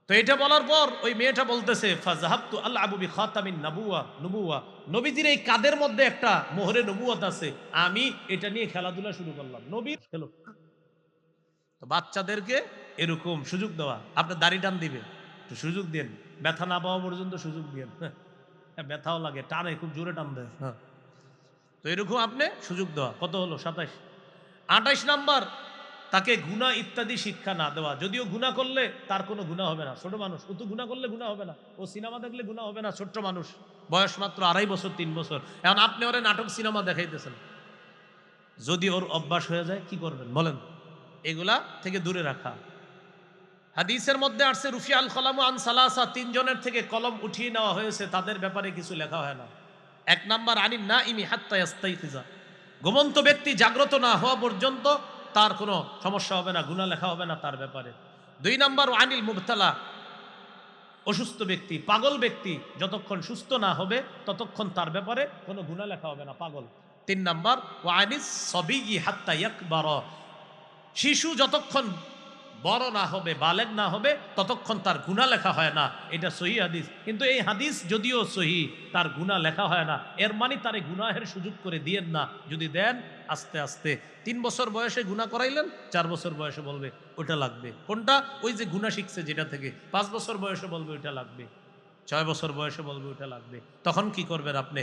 তো এটা বলার পর ওই মেয়েটা বলতেছে, ফাযাহাবতু আলআবু বিখাতামিন নবুওয়া, নবীজির এই কাদের মধ্যে একটা মোহরে নবুয়ত আছে, আমি এটা নিয়ে খেলাধুলা শুরু করলাম। নবীর খেলো। তো বাচ্চাদেরকে এরকম সুযোগ দেওয়া। আপনার দাড়ি টান দিবে, একটু সুযোগ দেন। ব্যথা না পাওয়া পর্যন্ত সুযোগ দেন। ব্যথাও লাগে, টানে, খুব জোরে টান দেয়। তো এরকম আপনি সুযোগ দেওয়া। কত হলো? 27। 28 নাম্বার, তাকে গুনাহ ইত্যাদি শিক্ষা না দেওয়া। যদিও গুনাহ করলে তার কোনো গুনাহ হবে না, ছোট মানুষ, ও তো গুনাহ করলে গুনাহ হবে না, ও সিনেমা দেখলে গুনাহ হবে না, ছোট্ট মানুষ, বয়স মাত্র 2.5 বছর 3 বছর। এখন আপনি ওরে নাটক সিনেমা দেখাইতেছেন, যদি ওর অভ্যাস হয়ে যায় কি করবেন বলেন? এগুলা থেকে দূরে রাখা। হাদিসের মধ্যে আসছে, রুফি আল কলামু আন সালাসা, 3 জনের থেকে কলম উঠিয়ে নেওয়া হয়েছে, তাদের ব্যাপারে কিছু লেখা হয় না। 1 নাম্বার আনিন নাইমি হাত্তা ইয়াস্তাইকিজা, ঘুমন্ত ব্যক্তি জাগ্রত না হওয়া পর্যন্ত তার কোনো সমস্যা হবে না, গুনাহ লেখা হবে না তার ব্যাপারে। 2 নাম্বার আনিল মুবতালা, অসুস্থ ব্যক্তি, পাগল ব্যক্তি যতক্ষণ সুস্থ না হবে ততক্ষণ তার ব্যাপারে কোনো গুনাহ লেখা হবে না, পাগল। 3 নাম্বার ওয়ানিস সবিয়্যি হাত্তা ইয়াকবারা, শিশু যতক্ষণ বড় না হবে, বালেগ না হবে, ততক্ষণ তার গুনাহ লেখা হয় না। এটা সহিহ হাদিস। কিন্তু এই হাদিস যদিও সহিহ, তার গুনাহ লেখা হয় না, এর মানে তারে গুনাহের সুযোগ করে দিয়েন না। যদি দেন, আস্তে আস্তে 3 বছর বয়সে গুনাহ করাইলেন, 4 বছর বয়সে বলবে ওটা লাগবে। কোনটা? ওই যে গুনাহ শিখছে যেটা থেকে। 5 বছর বয়সে বলবে ওইটা লাগবে, 6 বছর বয়সে বলবে ওইটা লাগবে। তখন কি করবেন আপনি?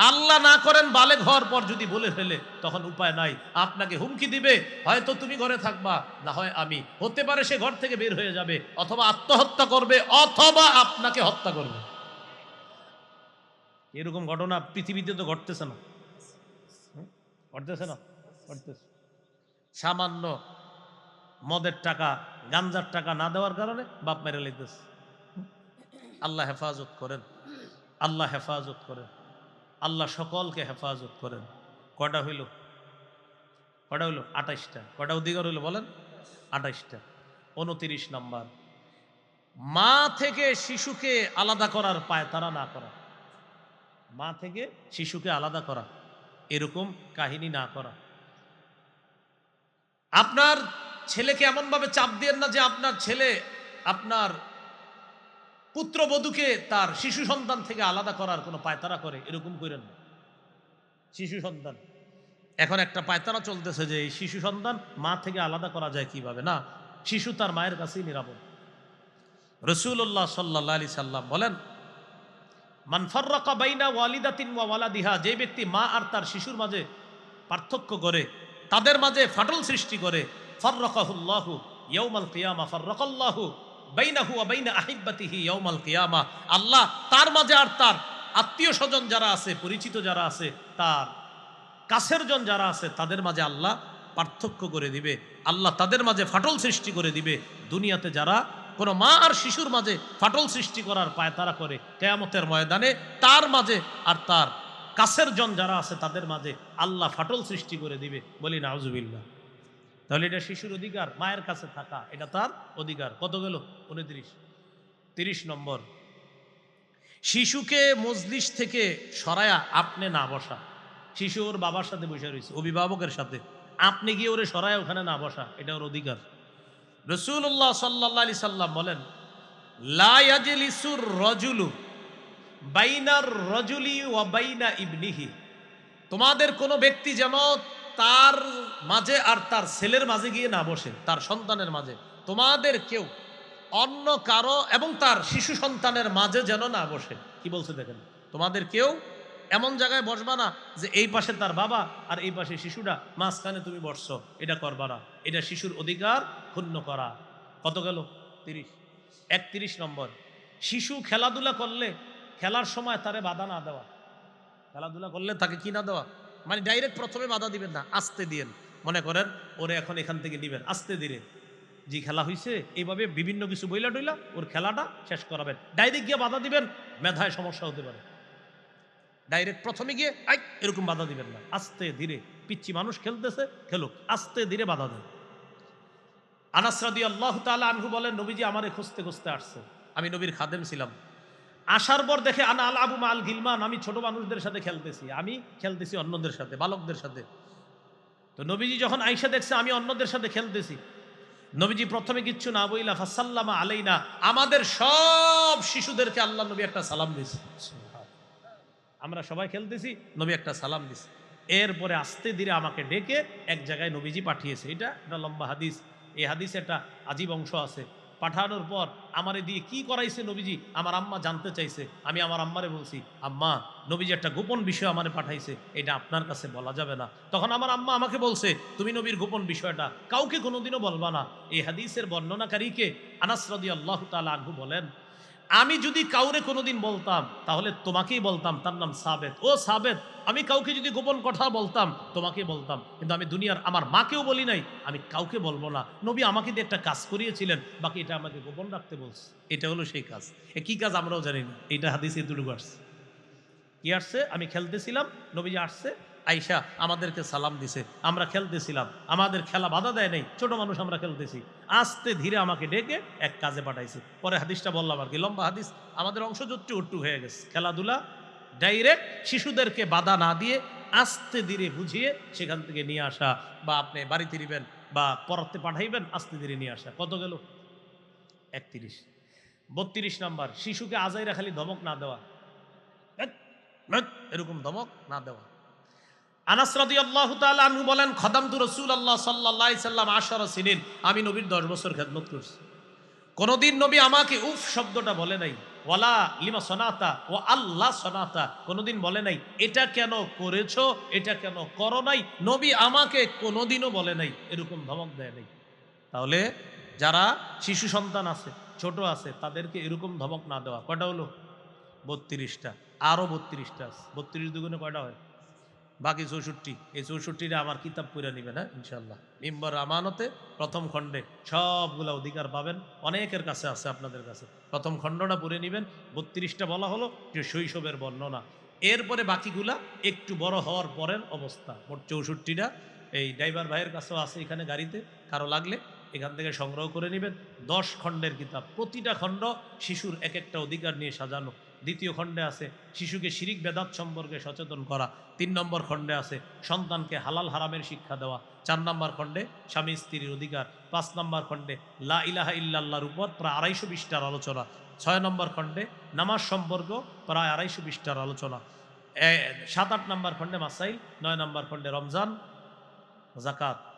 আল্লাহ না করেন বালেগ হওয়ার পর যদি বলে ফেলে, তখন উপায় নাই, আপনাকে হুমকি দিবে, হয়তো তুমি ঘরে থাকবা, না হয় আমি। হতে পারে সে ঘর থেকে বের হয়ে যাবে, অথবা আত্মহত্যা করবে, অথবা আপনাকে হত্যা করবে। এরকম ঘটনা পৃথিবীতে তো ঘটতেছে না? ঘটতেছে না? ঘটতেছে। সামান্য মদের টাকা, গাঞ্জার টাকা না দেওয়ার কারণে বাপ মেরে লেগতেছে। আল্লাহ হেফাজত করেন, আল্লাহ হেফাজত করেন, আল্লাহ সকলকে হেফাজত করেন। কয়টা হইল? 28টা। কয়টা অধিকার হইল বলেন? 28টা। 29 নাম্বার, মা থেকে শিশুকে আলাদা করার পায়তারা না করা। মা থেকে শিশুকে আলাদা করা, এরকম কাহিনী না করা। আপনার ছেলেকে এমন ভাবে চাপ দিয়েন না যে আপনার ছেলে আপনার পুত্রবধূকে তার শিশু সন্তান থেকে আলাদা করার কোনো পায়তারা করে, এরকম করেন না। শিশু সন্তান, এখন একটা পায়তারা চলতেছে যে এই শিশু সন্তান মা থেকে আলাদা করা যায় কিভাবে। না, শিশু তার মায়ের কাছেই নিরাপদ। রাসূলুল্লাহ সাল্লাল্লাহু আলাইহি সাল্লাম বলেন, মান ফাররাকা বাইনা ওয়ালিদাতিন ওয়া ওয়ালাদিহা, যে ব্যক্তি মা আর তার শিশুর মাঝে পার্থক্য করে, তাদের মাঝে ফাটল সৃষ্টি করে, ফাররাকাহুল্লাহু ইয়াউমাল কিয়ামা, ফাররাকাল্লাহু বাইনাহু ওয়া বাইনা আহিব্বাতিহি ইয়াউমাল কিয়ামা, আল্লাহ তার মাঝে আর তার আত্মীয় স্বজন যারা আছে, পরিচিত যারা আছে, তার কাছের জন যারা আছে, তাদের মাঝে আল্লাহ পার্থক্য করে দিবে, আল্লাহ তাদের মাঝে ফাটল সৃষ্টি করে দিবে। দুনিয়াতে যারা কোনো মা আর শিশুর মাঝে ফাটল সৃষ্টি করার পায়তারা করে, কিয়ামতের ময়দানে তার মাঝে আর তার কাছের জন যারা আছে তাদের মাঝে আল্লাহ ফাটল সৃষ্টি করে দিবে, বলি নাউজুবিল্লাহ। তাহলে এটা শিশুর অধিকার, মায়ের কাছে থাকা এটা তার অধিকার। কত গেল? 29। 30 নম্বর, শিশুকে মজলিস থেকে সরায়া আপনি না বসা। শিশু ওর বাবার সাথে বসে রয়েছে, অভিভাবকের সাথে, আপনি গিয়ে ওরে সরায়া ওখানে না বসা, এটা ওর অধিকার। রাসূলুল্লাহ সাল্লাল্লাহু আলাইহি সাল্লাম বলেন, লা ইয়াজলিসুর রাজুলু বাইনার রাজুলি ওয়া বাইনা ইবনিহি, তোমাদের কোনো ব্যক্তি যেন তার মাঝে আর তার ছেলের মাঝে গিয়ে না বসে, তার সন্তানের মাঝে। তোমাদের কেউ অন্য কারো এবং তার শিশু সন্তানের মাঝে যেন না বসে। কি বলছে দেখেন, তোমাদের কেউ এমন জায়গায় বসবা না যে এই পাশে তার বাবা আর এই পাশে শিশুটা, মাঝখানে তুমি বসছো, এটা করবা না। এটা শিশুর অধিকার ক্ষুণ্ণ করা। কত গেল? 30। 31 নম্বর, শিশু খেলাধুলা করলে খেলার সময় তারে বাধা না দেওয়া। খেলাধুলা করলে তাকে কি না দেওয়া, মানে ডাইরেক্ট প্রথমে বাধা দিবেন না, আস্তে দিয়েন। মনে করেন ওরে এখন এখান থেকে নিবেন, আস্তে ধীরে, জি খেলা হয়েছে, এইভাবে বিভিন্ন কিছু বইলা টইলা ওর খেলাটা শেষ করাবেন। ডাইরেক্ট গিয়ে বাধা দিবেন, মেধায় সমস্যা হতে পারে। ডাইরেক্ট প্রথমে গিয়ে এরকম বাধা দিবেন না, আস্তে ধীরে। পিচ্ছি মানুষ খেলতেছে, খেলুক, আস্তে ধীরে বাধা দেন। আনাস রাদিয়াল্লাহু তাআলা আনহু বলেন, নবীজি আমারে খুঁজতে খুঁজতে আসছে, আমি নবীর খাদেম ছিলাম। আসার পর দেখে আনা আল আবু মাল গিলমান, আমি ছোট মানুষদের সাথে খেলতেছি, আমি খেলতেছি অন্যদের সাথে, বালকদের সাথে। তো নবীজি যখন আয়েশা দেখছে আমি অন্যদের সাথে খেলতেছি, নবীজি প্রথমে কিচ্ছু না বইলা ফাসাল্লামা আলাইনা, আমাদের সব শিশুদেরকে আল্লাহ নবী একটা সালাম দিয়েছে। আমরা সবাই খেলতেছি, নবী একটা সালাম দিছে। এরপরে আস্তে ধীরে আমাকে ডেকে এক জায়গায় নবীজি পাঠিয়েছে। এটা একটা লম্বা হাদিস। এই হাদিসে একটা আজীব অংশ আছে। পাঠানোর পর আমারে দিয়ে কি করাইছে নবীজি, আমার আম্মা জানতে চাইছে। আমি আমার আম্মারে বলছি, আম্মা নবীজি একটা গোপন বিষয় আমারে পাঠাইছে, এটা আপনার কাছে বলা যাবে না। তখন আমার আম্মা আমাকে বলছে, তুমি নবীর গোপন বিষয়টা কাউকে কোনোদিনও বলবা না। এই হাদিসের বর্ণনাকারীকে আনাস রাদিয়াল্লাহু তাআলা আনহু বলেন, আমি যদি কাউরে কোনোদিন বলতাম তাহলে তোমাকেই বলতাম, তার নাম সাবেত। ও সাবেত, আমি কাউকে যদি গোপন কথা বলতাম তোমাকেই বলতাম, কিন্তু আমি দুনিয়ার আমার মাকেও বলি নাই, আমি কাউকে বলবো না। নবী আমাকে দিয়ে একটা কাজ করিয়েছিলেন, বাকি এটা আমাকে গোপন রাখতে বলছে। এটা হলো সেই কাজ। কি কাজ আমরাও জানি না, এটা হাদিসে দুটো আসছে। কি আসছে? আমি খেলতেছিলাম, নবীজি আসছে, আয়েশা আমাদেরকে সালাম দিছে, আমরা খেলতেছিলাম, আমাদের খেলা বাধা দেয় নাই, ছোট মানুষ আমরা খেলতেছি, আস্তে ধীরে আমাকে ডেকে এক কাজে পাঠাইছে। পরে হাদিসটা বললাম আর কি, লম্বা হাদিস, আমাদের অংশ জুট্টু উট্টু হয়ে গেছে। খেলাধুলা ডাইরেক্ট শিশুদেরকে বাধা না দিয়ে আস্তে ধীরে বুঝিয়ে সেখান থেকে নিয়ে আসা, বা আপনি বাড়িতে নিবেন বা পড়াতে পাঠাইবেন, আস্তে ধীরে নিয়ে আসা। কত গেল? 31। 32 নাম্বার, শিশুকে আজাইরা খালি ধমক না দেওয়া, এরকম ধমক না দেওয়া। আনাস রাদিয়াল্লাহু তাআলা আনহু বলেন, খাদামতু রাসূলুল্লাহ সাল্লাল্লাহু আলাইহি সাল্লাম 10 সিনিন, আমি নবীর 10 বছর খেদমত করছি। কোনদিন নবী আমাকে উফ শব্দটা বলে নাই, ওয়ালা লিমা সনাতা ও আল্লাহ সনাতা, কোনদিন বলে নাই এটা কেন করেছো, এটা কেন করো নাই। নবী আমাকে কোনোদিনও বলে নাই, এরকম ধমক দেয় নাই। তাহলে যারা শিশু সন্তান আছে, ছোট আছে, তাদেরকে এরকম ধমক না দেওয়া। কয়টা হলো? 32টা। আরো 32টা আছে। 32 দুগুণে কয়টা হয়? বাকি 64। এই 64টা আমার কিতাব পড়ে নিবেন, হ্যাঁ ইনশাল্লাহ। মিম্বর আমানতে প্রথম খণ্ডে সবগুলা অধিকার পাবেন, অনেকের কাছে আছে, আপনাদের কাছে। প্রথম খণ্ডটা পড়ে নিবেন। 32টা বলা হলো যে শৈশবের বর্ণনা। এরপরে বাকিগুলা একটু বড় হওয়ার পরের অবস্থা। মোট 64টা। এই ড্রাইভার ভাইয়ের কাছেও আছে এখানে গাড়িতে, কারো লাগলে এখান থেকে সংগ্রহ করে নেবেন। 10 খণ্ডের কিতাব, প্রতিটা খণ্ড শিশুর এক একটা অধিকার নিয়ে সাজানো। দ্বিতীয় খণ্ডে আছে শিশুকে শিরিক বেদাত সম্পর্কে সচেতন করা। 3 নম্বর খণ্ডে আছে সন্তানকে হালাল হারামের শিক্ষা দেওয়া। 4 নম্বর খণ্ডে স্বামী স্ত্রীর অধিকার। 5 নম্বর খণ্ডে লা ইলাহা ইল্লাল্লাহর উপর প্রায় 250 পৃষ্ঠার আলোচনা। 6 নম্বর খণ্ডে নামাজ সম্পর্ক প্রায় 250 পৃষ্ঠার আলোচনা। 7-8 নম্বর খণ্ডে মাসাইল। 9 নম্বর খণ্ডে রমজান, যাকাত।